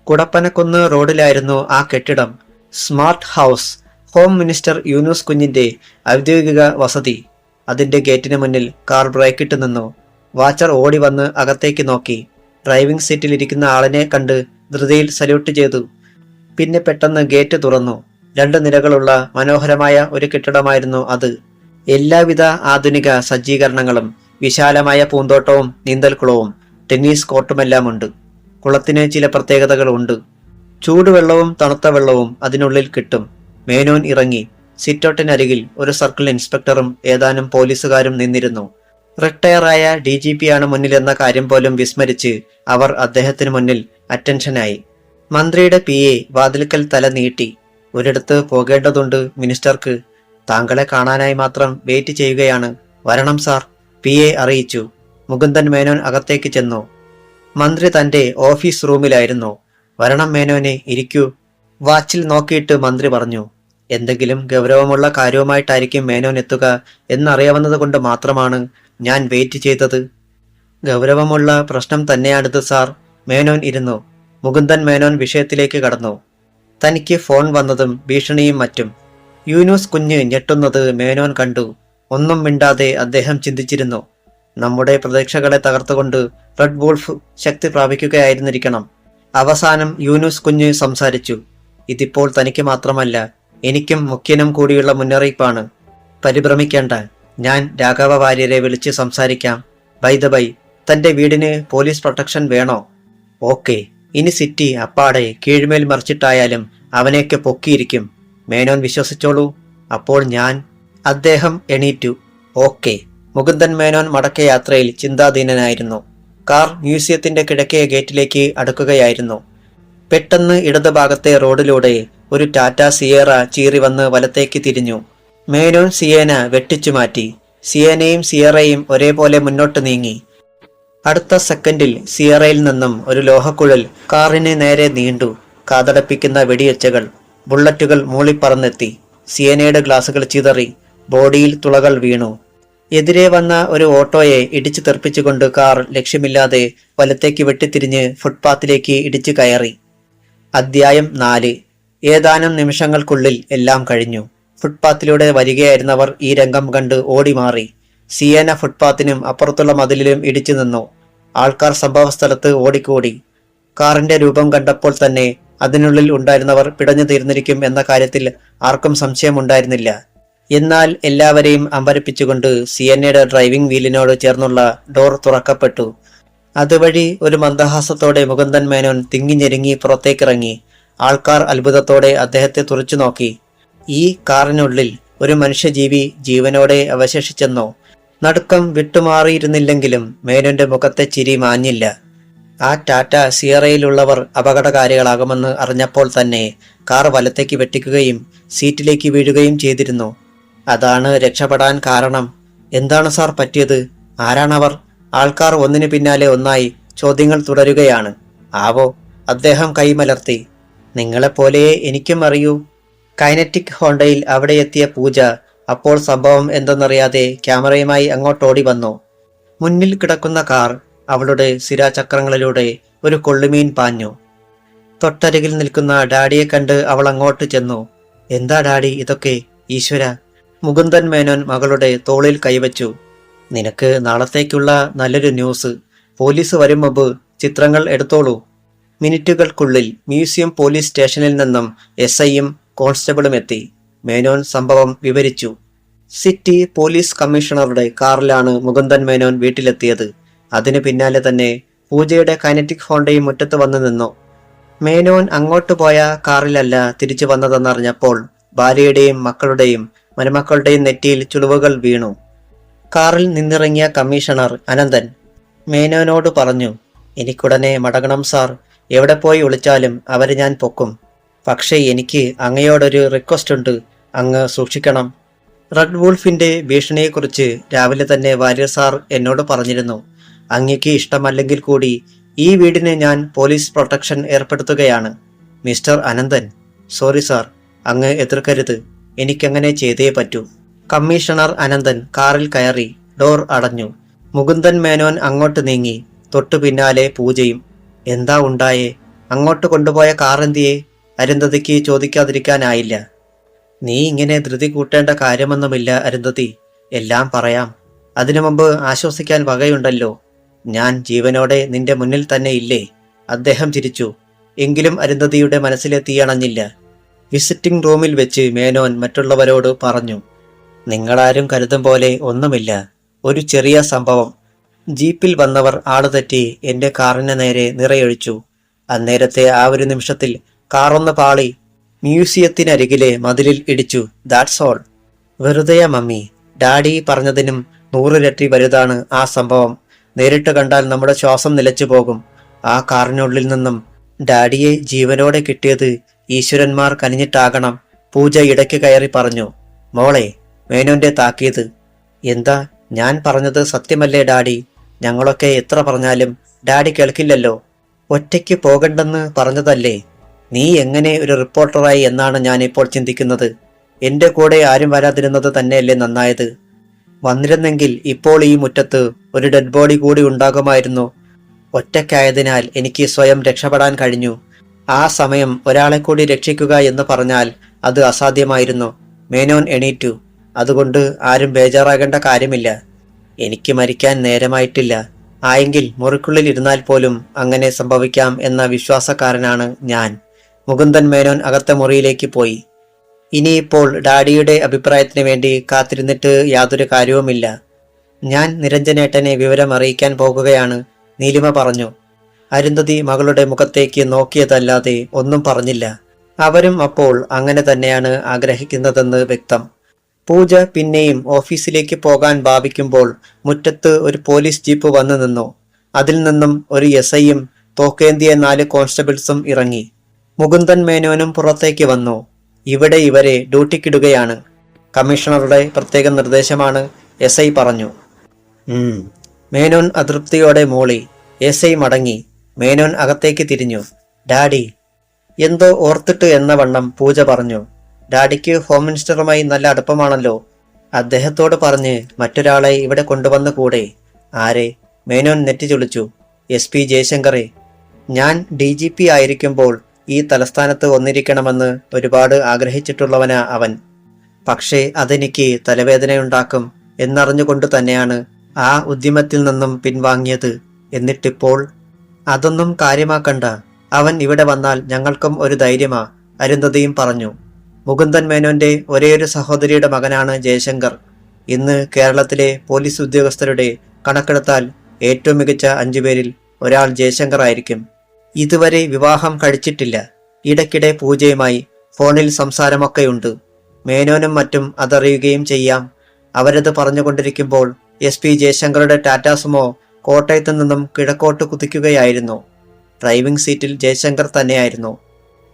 കുടപ്പനക്കുന്ന് റോഡിലായിരുന്നു ആ കെട്ടിടം. Smart house, home minister Yunus കുഞ്ഞിന്റെ ഔദ്യോഗിക വസതി. അതിന്റെ ഗേറ്റിന് മുന്നിൽ കാർ ബ്രേക്കിട്ട് നിന്നു. വാച്ചർ ഓടി വന്ന് അകത്തേക്ക് നോക്കി. ഡ്രൈവിംഗ് സീറ്റിൽ ഇരിക്കുന്ന ആളിനെ കണ്ട് ധൃതിയിൽ സല്യൂട്ട് ചെയ്തു. പിന്നെ പെട്ടെന്ന് ഗേറ്റ് തുറന്നു. 2 നിലകളുള്ള മനോഹരമായ ഒരു കെട്ടിടമായിരുന്നു അത്. എല്ലാവിധ ആധുനിക സജ്ജീകരണങ്ങളും, വിശാലമായ പൂന്തോട്ടവും നീന്തൽക്കുളവും ടെന്നീസ് കോർട്ടുമെല്ലാമുണ്ട്. കുളത്തിന് ചില പ്രത്യേകതകളുണ്ട്. ചൂടുവെള്ളവും തണുത്ത വെള്ളവും അതിനുള്ളിൽ കിട്ടും. മേനോൻ ഇറങ്ങി. സിറ്റൗട്ടിനരികിൽ ഒരു സർക്കിൾ ഇൻസ്പെക്ടറും ഏതാനും പോലീസുകാരും നിന്നിരുന്നു. റിട്ടയറായ DGP ആണ് മുന്നിലെന്ന കാര്യം പോലും വിസ്മരിച്ച് അവർ അദ്ദേഹത്തിന് മുന്നിൽ അറ്റൻഷനായി. മന്ത്രിയുടെ PA വാതിൽക്കൽ തല നീട്ടി. ഒരിടത്ത് പോകേണ്ടതുണ്ട് മിനിസ്റ്റർക്ക്. താങ്കളെ കാണാനായി മാത്രം വെയിറ്റ് ചെയ്യുകയാണ്. വരണം സാർ, PA അറിയിച്ചു. മുകുന്ദൻ മേനോൻ അകത്തേക്ക് ചെന്നു. മന്ത്രി തന്റെ ഓഫീസ് റൂമിലായിരുന്നു. വരണം മേനോനെ, ഇരിക്കൂ. വാച്ചിൽ നോക്കിയിട്ട് മന്ത്രി പറഞ്ഞു. എന്തെങ്കിലും ഗൗരവമുള്ള കാര്യവുമായിട്ടായിരിക്കും മേനോൻ എത്തുക എന്നറിയാവുന്നത് കൊണ്ട് മാത്രമാണ് ഞാൻ വെയിറ്റ് ചെയ്തത്. ഗൗരവമുള്ള പ്രശ്നം തന്നെയാണിത് സാർ. മേനോൻ ഇരുന്നു. മുകുന്ദൻ മേനോൻ വിഷയത്തിലേക്ക് കടന്നു. തനിക്ക് ഫോൺ വന്നതും ഭീഷണിയും മറ്റും. യൂനുസ് കുഞ്ഞ് ഞെട്ടുന്നത് മേനോൻ കണ്ടു. ഒന്നും മിണ്ടാതെ അദ്ദേഹം ചിന്തിച്ചിരുന്നു. നമ്മുടെ പ്രതീക്ഷകളെ തകർത്തുകൊണ്ട് റെഡ് വൂൾഫ് ശക്തി പ്രാപിക്കുകയായിരുന്നിരിക്കണം. അവസാനം യൂനുസ് കുഞ്ഞ് സംസാരിച്ചു. ഇതിപ്പോൾ തനിക്ക് മാത്രമല്ല, എനിക്കും മുഖ്യനും കൂടിയുള്ള മുന്നറിയിപ്പാണ്. പരിഭ്രമിക്കേണ്ട, ഞാൻ രാഘവ വാര്യരെ വിളിച്ച് സംസാരിക്കാം. ബൈ ദ ബൈ, തന്റെ വീടിന് പോലീസ് പ്രൊട്ടക്ഷൻ വേണോ? ഓക്കെ, ഇനി സിറ്റി അപ്പാടെ കീഴ്മേൽ മറിച്ചിട്ടായാലും അവനെയൊക്കെ പൊക്കിയിരിക്കും. മേനോൻ വിശ്വസിച്ചോളൂ. അപ്പോൾ ഞാൻ... അദ്ദേഹം എണീറ്റു. ഓക്കെ. മുകുന്ദൻ മേനോൻ മടക്കയാത്രയിൽ ചിന്താധീനനായിരുന്നു. കാർ മ്യൂസിയത്തിന്റെ കിഴക്കേ ഗേറ്റിലേക്ക് അടുക്കുകയായിരുന്നു. പെട്ടെന്ന് ഇടതുഭാഗത്തെ റോഡിലൂടെ ഒരു ടാറ്റ സിയേറ ചീറി വന്ന് വലത്തേക്ക് തിരിഞ്ഞു. മേനോൻ സിയേന വെട്ടിച്ചു മാറ്റി. സിയേനയും സിയേറയും ഒരേപോലെ മുന്നോട്ട് നീങ്ങി. അടുത്ത സെക്കൻഡിൽ സിയേറയിൽ നിന്നും ഒരു ലോഹക്കുഴൽ കാറിന് നേരെ നീണ്ടു. കാതടപ്പിക്കുന്ന വെടിയൊച്ചകൾ, ബുള്ളറ്റുകൾ മൂളിപ്പറന്നെത്തി. സിയേനയുടെ ഗ്ലാസുകൾ ചിതറി. ബോഡിയിൽ തുളകൾ വീണു. എതിരെ വന്ന ഒരു ഓട്ടോയെ ഇടിച്ചു തെറിപ്പിച്ചുകൊണ്ട് കാർ ലക്ഷ്യമില്ലാതെ വലത്തേക്ക് വെട്ടിത്തിരിഞ്ഞ് ഫുട്പാത്തിലേക്ക് ഇടിച്ചു കയറി. അധ്യായം 4. ഏതാനും നിമിഷങ്ങൾക്കുള്ളിൽ എല്ലാം കഴിഞ്ഞു. ഫുട്പാത്തിലൂടെ വരികയായിരുന്നവർ ഈ രംഗം കണ്ട് ഓടിമാറി. സിയേന ഫുട്പാത്തിനും അപ്പുറത്തുള്ള മതിലിലും ഇടിച്ചു നിന്നു. ആൾക്കാർ സംഭവസ്ഥലത്ത് ഓടിക്കൂടി. കാറിന്റെ രൂപം കണ്ടപ്പോൾ തന്നെ അതിനുള്ളിൽ ഉണ്ടായിരുന്നവർ പിടഞ്ഞു തീർന്നിരിക്കും എന്ന കാര്യത്തിൽ ആർക്കും സംശയമുണ്ടായിരുന്നില്ല. എന്നാൽ എല്ലാവരെയും അമ്പരപ്പിച്ചുകൊണ്ട് സിയന്നയുടെ ഡ്രൈവിംഗ് വീലിനോട് ചേർന്നുള്ള ഡോർ തുറക്കപ്പെട്ടു. അതുവഴി ഒരു മന്ദഹാസത്തോടെ മുകുന്ദൻ മേനോൻ തിങ്ങിഞ്ഞെരുങ്ങി പുറത്തേക്കിറങ്ങി. ആൾക്കാർ അത്ഭുതത്തോടെ അദ്ദേഹത്തെ തുറച്ചു നോക്കി. ഈ കാറിനുള്ളിൽ ഒരു മനുഷ്യജീവി ജീവനോടെ അവശേഷിച്ചെന്നോ? നടുക്കം വിട്ടുമാറിയിരുന്നില്ലെങ്കിലും മേനോന്റെ മുഖത്തെ ചിരി മാഞ്ഞില്ല. ആ ടാറ്റ സിയറയിലുള്ളവർ അപകടകാരികളാകുമെന്ന് അറിഞ്ഞപ്പോൾ തന്നെ കാർ വലത്തേക്ക് വെട്ടിക്കുകയും സീറ്റിലേക്ക് വീഴുകയും ചെയ്തിരുന്നു. അതാണ് രക്ഷപ്പെടാൻ കാരണം. എന്താണ് സാർ പറ്റിയത്? ആരാണവർ? ആൾക്കാർ ഒന്നിനു പിന്നാലെ ഒന്നായി ചോദ്യങ്ങൾ തുടരുകയാണ്. ആവോ, അദ്ദേഹം കൈമലർത്തി. നിങ്ങളെപ്പോലെയേ എനിക്കും അറിയൂ. കൈനറ്റിക് ഹോണ്ടയിൽ അവിടെ എത്തിയ പൂജ അപ്പോൾ സംഭവം എന്തെന്നറിയാതെ ക്യാമറയുമായി അങ്ങോട്ടോടി വന്നു. മുന്നിൽ കിടക്കുന്ന കാർ, അവളുടെ സിരാചക്രങ്ങളിലൂടെ ഒരു കൊള്ളുമീൻ പാഞ്ഞു. തൊട്ടരികിൽ നിൽക്കുന്ന ഡാഡിയെ കണ്ട് അവൾ അങ്ങോട്ട് ചെന്നു. എന്താ ഡാഡി ഇതൊക്കെ? ഈശ്വര! മുകുന്ദൻ മേനോൻ മകളുടെ തോളിൽ കൈവച്ചു. നിനക്ക് നാളത്തേക്കുള്ള നല്ലൊരു ന്യൂസ്. പോലീസ് വരും മുമ്പ് ചിത്രങ്ങൾ എടുത്തോളൂ. മിനിറ്റുകൾക്കുള്ളിൽ മ്യൂസിയം പോലീസ് സ്റ്റേഷനിൽ നിന്നും SIയും കോൺസ്റ്റബിളും എത്തി. മേനോൻ സംഭവം വിവരിച്ചു. സിറ്റി പോലീസ് കമ്മീഷണറുടെ കാറിലാണ് മുകുന്ദൻ മേനോൻ വീട്ടിലെത്തിയത്. അതിനു പിന്നാലെ തന്നെ പൂജയുടെ കൈനറ്റിക് ഹോണ്ടയും മുറ്റത്ത് വന്നു നിന്നു. മേനോൻ അങ്ങോട്ട് പോയ കാറിലല്ല തിരിച്ചു വന്നതെന്നറിഞ്ഞപ്പോൾ ഭാര്യയുടെയും മക്കളുടെയും മരുമക്കളുടെയും നെറ്റിയിൽ ചുളിവുകൾ വീണു. കാറിൽ നിന്നിറങ്ങിയ കമ്മീഷണർ അനന്തൻ മേനോനോട് പറഞ്ഞു, എനിക്കുടനെ മടങ്ങണം സാർ. എവിടെ പോയി ഒളിച്ചാലും അവരെ ഞാൻ പൊക്കും. പക്ഷേ എനിക്ക് അങ്ങയോടൊരു റിക്വസ്റ്റ് ഉണ്ട്, അങ്ങ് സൂക്ഷിക്കണം. റെഡ് വൂൾഫിന്റെ ഭീഷണിയെക്കുറിച്ച് രാവിലെ തന്നെ വാര്യർ സാർ എന്നോട് പറഞ്ഞിരുന്നു. അങ്ങയ്ക്ക് ഇഷ്ടമല്ലെങ്കിൽ കൂടി ഈ വീടിന് ഞാൻ പോലീസ് പ്രൊട്ടക്ഷൻ ഏർപ്പെടുത്തുകയാണ്. മിസ്റ്റർ അനന്തൻ, സോറി സാർ, അങ്ങ് എതിർക്കരുത്. എനിക്കങ്ങനെ ചെയ്തേ പറ്റൂ. കമ്മീഷണർ അനന്തൻ കാറിൽ കയറി. ഡോർ അടഞ്ഞു. മുകുന്ദൻ മേനോൻ അങ്ങോട്ട് നീങ്ങി. തൊട്ടു പിന്നാലെ പൂജയും. എന്താ ഉണ്ടായേ? അങ്ങോട്ട് കൊണ്ടുപോയ കാറെന്തിയെ? അരുന്ധതിക്ക് ചോദിക്കാതിരിക്കാനായില്ല. നീ ഇങ്ങനെ ധൃതി കൂട്ടേണ്ട കാര്യമൊന്നുമില്ല അരുന്ധതി, എല്ലാം പറയാം. അതിനു മുമ്പ് ആശ്വസിക്കാൻ വകയുണ്ടല്ലോ. ഞാൻ ജീവനോടെ നിന്റെ മുന്നിൽ തന്നെ ഇല്ലേ? അദ്ദേഹം ചിരിച്ചു. എങ്കിലും അരുന്ധതിയുടെ മനസ്സിലെ തീയണഞ്ഞില്ല. വിസിറ്റിംഗ് റൂമിൽ വെച്ച് മേനോൻ മറ്റുള്ളവരോട് പറഞ്ഞു, നിങ്ങളാരും കരുതും പോലെ ഒന്നുമില്ല. ഒരു ചെറിയ സംഭവം. ജീപ്പിൽ വന്നവർ ആളുതെറ്റി എന്റെ കാറിന് നേരെ നിറയൊഴിച്ചു. അന്നേരത്തെ ആ ഒരു നിമിഷത്തിൽ കാറൊന്ന് പാളി മ്യൂസിയത്തിനരികിലെ മതിലിൽ ഇടിച്ചു. That's all. വെറുതെയാ മമ്മി. ഡാഡി പറഞ്ഞതിനും 100 ഇരട്ടി വലുതാണ് ആ സംഭവം. നേരിട്ട് കണ്ടാൽ നമ്മുടെ ശ്വാസം നിലച്ചു പോകും. ആ കാറിനുള്ളിൽ നിന്നും ഡാഡിയെ ജീവനോടെ കിട്ടിയത് ഈശ്വരന്മാർ കനിഞ്ഞിട്ടാകണം. പൂജ ഇടയ്ക്ക് കയറി പറഞ്ഞു. മോളെ, മേനോന്റെ താക്കീത്. എന്താ, ഞാൻ പറഞ്ഞത് സത്യമല്ലേ ഡാഡി? ഞങ്ങളൊക്കെ എത്ര പറഞ്ഞാലും ഡാഡി കേൾക്കില്ലല്ലോ. ഒറ്റയ്ക്ക് പോകണ്ടെന്ന് പറഞ്ഞതല്ലേ? നീ എങ്ങനെ ഒരു റിപ്പോർട്ടറായി എന്നാണ് ഞാൻ ഇപ്പോൾ ചിന്തിക്കുന്നത്. എന്റെ കൂടെ ആരും വരാതിരുന്നത് തന്നെയല്ലേ നന്നായത്. വന്നിരുന്നെങ്കിൽ ഇപ്പോൾ ഈ മുറ്റത്ത് ഒരു ഡെഡ് ബോഡി കൂടി ഉണ്ടാകുമായിരുന്നു. ഒറ്റയ്ക്കായതിനാൽ എനിക്ക് സ്വയം രക്ഷപ്പെടാൻ കഴിഞ്ഞു. ആ സമയം ഒരാളെ കൂടി രക്ഷിക്കുക എന്ന് പറഞ്ഞാൽ അത് അസാധ്യമായിരുന്നു. മേനോൻ എണീറ്റു. അതുകൊണ്ട് ആരും ബേജാറാകേണ്ട കാര്യമില്ല. എനിക്ക് മരിക്കാൻ നേരമായിട്ടില്ല. ആയെങ്കിൽ മുറിക്കുള്ളിൽ ഇരുന്നാൽ പോലും അങ്ങനെ സംഭവിക്കാം എന്ന വിശ്വാസക്കാരനാണ് ഞാൻ. മുകുന്ദൻ മേനോൻ അകത്തെ മുറിയിലേക്ക് പോയി. ഇനിയിപ്പോൾ ഡാഡിയുടെ അഭിപ്രായത്തിന് വേണ്ടി കാത്തിരുന്നിട്ട് യാതൊരു കാര്യവുമില്ല. ഞാൻ നിരഞ്ജനേട്ടനെ വിവരം അറിയിക്കാൻ പോകുകയാണ്, നീലിമ പറഞ്ഞു. അരുന്ധതി മകളുടെ മുഖത്തേക്ക് നോക്കിയതല്ലാതെ ഒന്നും പറഞ്ഞില്ല. അവരും അപ്പോൾ അങ്ങനെ തന്നെയാണ് ആഗ്രഹിക്കുന്നതെന്ന് വ്യക്തം. പൂജ പിന്നെയും ഓഫീസിലേക്ക് പോകാൻ ഭാവിക്കുമ്പോൾ മുറ്റത്ത് ഒരു പോലീസ് ജീപ്പ് വന്നു നിന്നു. അതിൽ നിന്നും ഒരു SIയും തോക്കേന്തിയ 4 കോൺസ്റ്റബിൾസും ഇറങ്ങി. മുകുന്ദൻ മേനോനും പുറത്തേക്ക് വന്നു. ഇവിടെ ഇവരെ ഡ്യൂട്ടിക്കിടുകയാണ്. കമ്മീഷണറുടെ പ്രത്യേക നിർദ്ദേശമാണ്, SI പറഞ്ഞു. മേനോൻ അതൃപ്തിയോടെ മൂളി. SI മടങ്ങി. മേനോൻ അകത്തേക്ക് തിരിഞ്ഞു. ഡാഡി. എന്തോ ഓർത്തിട്ട് എന്ന വണ്ണം പൂജ പറഞ്ഞു. ഡാഡിക്ക് ഹോം മിനിസ്റ്ററുമായി നല്ല അടുപ്പമാണല്ലോ. അദ്ദേഹത്തോട് പറഞ്ഞ് മറ്റൊരാളെ ഇവിടെ കൊണ്ടുവന്നു കൂടെ? ആരെ? മേനോൻ നെറ്റി ചുളിച്ചു. SP ജയശങ്കറെ. ഞാൻ DGP ആയിരിക്കുമ്പോൾ ഈ തലസ്ഥാനത്ത് ഒന്നിരിക്കണമെന്ന് ഒരുപാട് ആഗ്രഹിച്ചിട്ടുള്ളവനാ അവൻ. പക്ഷേ അതെനിക്ക് തലവേദനയുണ്ടാക്കും എന്നറിഞ്ഞുകൊണ്ട് തന്നെയാണ് ആ ഉദ്യമത്തിൽ നിന്നും പിൻവാങ്ങിയത്. എന്നിട്ടിപ്പോൾ അതൊന്നും കാര്യമാക്കണ്ട. അവൻ ഇവിടെ വന്നാൽ ഞങ്ങൾക്കും ഒരു ധൈര്യമാ, അരുന്ധതിയും പറഞ്ഞു. മുകുന്ദൻ മേനോന്റെ ഒരേയൊരു സഹോദരിയുടെ മകനാണ് ജയശങ്കർ. ഇന്ന് കേരളത്തിലെ പോലീസ് ഉദ്യോഗസ്ഥരുടെ കണക്കെടുത്താൽ ഏറ്റവും മികച്ച 5 പേരിൽ ഒരാൾ ജയശങ്കർ ആയിരിക്കും. ഇതുവരെ വിവാഹം കഴിച്ചിട്ടില്ല. ഇടയ്ക്കിടെ പൂജയുമായി ഫോണിൽ സംസാരമൊക്കെയുണ്ട്. മേനോനും മറ്റും അതറിയുകയും ചെയ്യാം. അവരത് പറഞ്ഞുകൊണ്ടിരിക്കുമ്പോൾ SP ജയശങ്കറുടെ ടാറ്റാ സുമോ കോട്ടയത്തു നിന്നും കിഴക്കോട്ട് കുതിക്കുകയായിരുന്നു. ഡ്രൈവിംഗ് സീറ്റിൽ ജയശങ്കർ തന്നെയായിരുന്നു.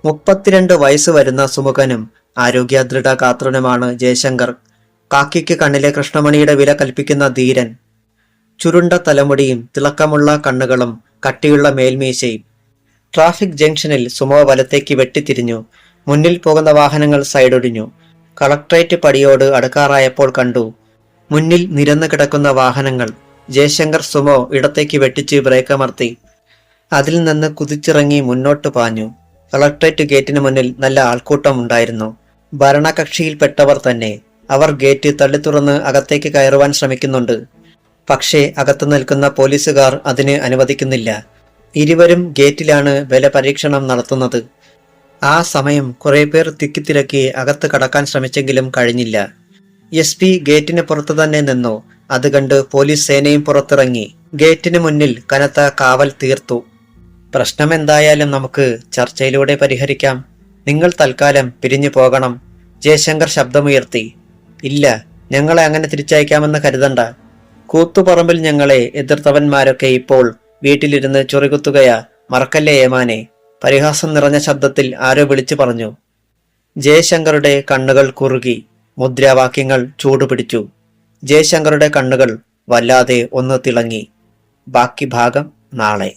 32 വയസ്സ് വരുന്ന സുമുഖനും ആരോഗ്യ ദൃഢഗാത്രനുമാണ് ജയശങ്കർ. കാക്കിക്ക് കണ്ണിലെ കൃഷ്ണമണിയുടെ വില കൽപ്പിക്കുന്ന ധീരൻ. ചുരുണ്ട തലമുടിയും തിളക്കമുള്ള കണ്ണുകളും കട്ടിയുള്ള മേൽമീശയും. ട്രാഫിക് ജംഗ്ഷനിൽ സുമോ വലത്തേക്ക് വെട്ടിത്തിരിഞ്ഞു. മുന്നിൽ പോകുന്ന വാഹനങ്ങൾ സൈഡൊടിഞ്ഞു. കളക്ട്രേറ്റ് പടിയോട് അടുക്കാറായപ്പോൾ കണ്ടു മുന്നിൽ നിരന്നു കിടക്കുന്ന വാഹനങ്ങൾ. ജയശങ്കർ സുമോ ഇടത്തേക്ക് വെട്ടിച്ച് ബ്രേക്കമർത്തി. അതിൽ നിന്ന് കുതിച്ചിറങ്ങി മുന്നോട്ട് പാഞ്ഞു. കളക്ട്രേറ്റ് ഗേറ്റിന് മുന്നിൽ നല്ല ആൾക്കൂട്ടം ഉണ്ടായിരുന്നു. ഭരണകക്ഷിയിൽപ്പെട്ടവർ തന്നെ. അവർ ഗേറ്റ് തള്ളിത്തുറന്ന് അകത്തേക്ക് കയറുവാൻ ശ്രമിക്കുന്നുണ്ട്. പക്ഷേ അകത്തു നിൽക്കുന്ന പോലീസുകാർ അതിന് അനുവദിക്കുന്നില്ല. ഇരുവരും ഗേറ്റിലാണ് ബലപരീക്ഷണം നടത്തുന്നത്. ആ സമയം കുറെ പേർ തിക്കിത്തിരക്കി അകത്ത് കടക്കാൻ ശ്രമിച്ചെങ്കിലും കഴിഞ്ഞില്ല. SP ഗേറ്റിന് പുറത്തു തന്നെ നിന്നു. അത് കണ്ട് പോലീസ് സേനയും പുറത്തിറങ്ങി. ഗേറ്റിന് മുന്നിൽ കനത്ത കാവൽ തീർത്തു. പ്രശ്നമെന്തായാലും നമുക്ക് ചർച്ചയിലൂടെ പരിഹരിക്കാം. നിങ്ങൾ തൽക്കാലം പിരിഞ്ഞു പോകണം, ജയശങ്കർ ശബ്ദമുയർത്തി. ഇല്ല, ഞങ്ങളെ അങ്ങനെ തിരിച്ചയക്കാമെന്ന് കരുതണ്ട. കൂത്തുപറമ്പിൽ ഞങ്ങളെ എതിർത്തവന്മാരൊക്കെ ഇപ്പോൾ വീട്ടിലിരുന്ന് ചൊറികുത്തുകയാ. മറക്കല്ലേ ഏമാനെ. പരിഹാസം നിറഞ്ഞ ശബ്ദത്തിൽ ആരോ വിളിച്ചു പറഞ്ഞു. ജയശങ്കറുടെ കണ്ണുകൾ കുറുകി. മുദ്രാവാക്യങ്ങൾ ചൂടുപിടിച്ചു. ജയശങ്കറുടെ കണ്ണുകൾ വല്ലാതെ ഒന്ന് തിളങ്ങി. ബാക്കി ഭാഗം നാളെ.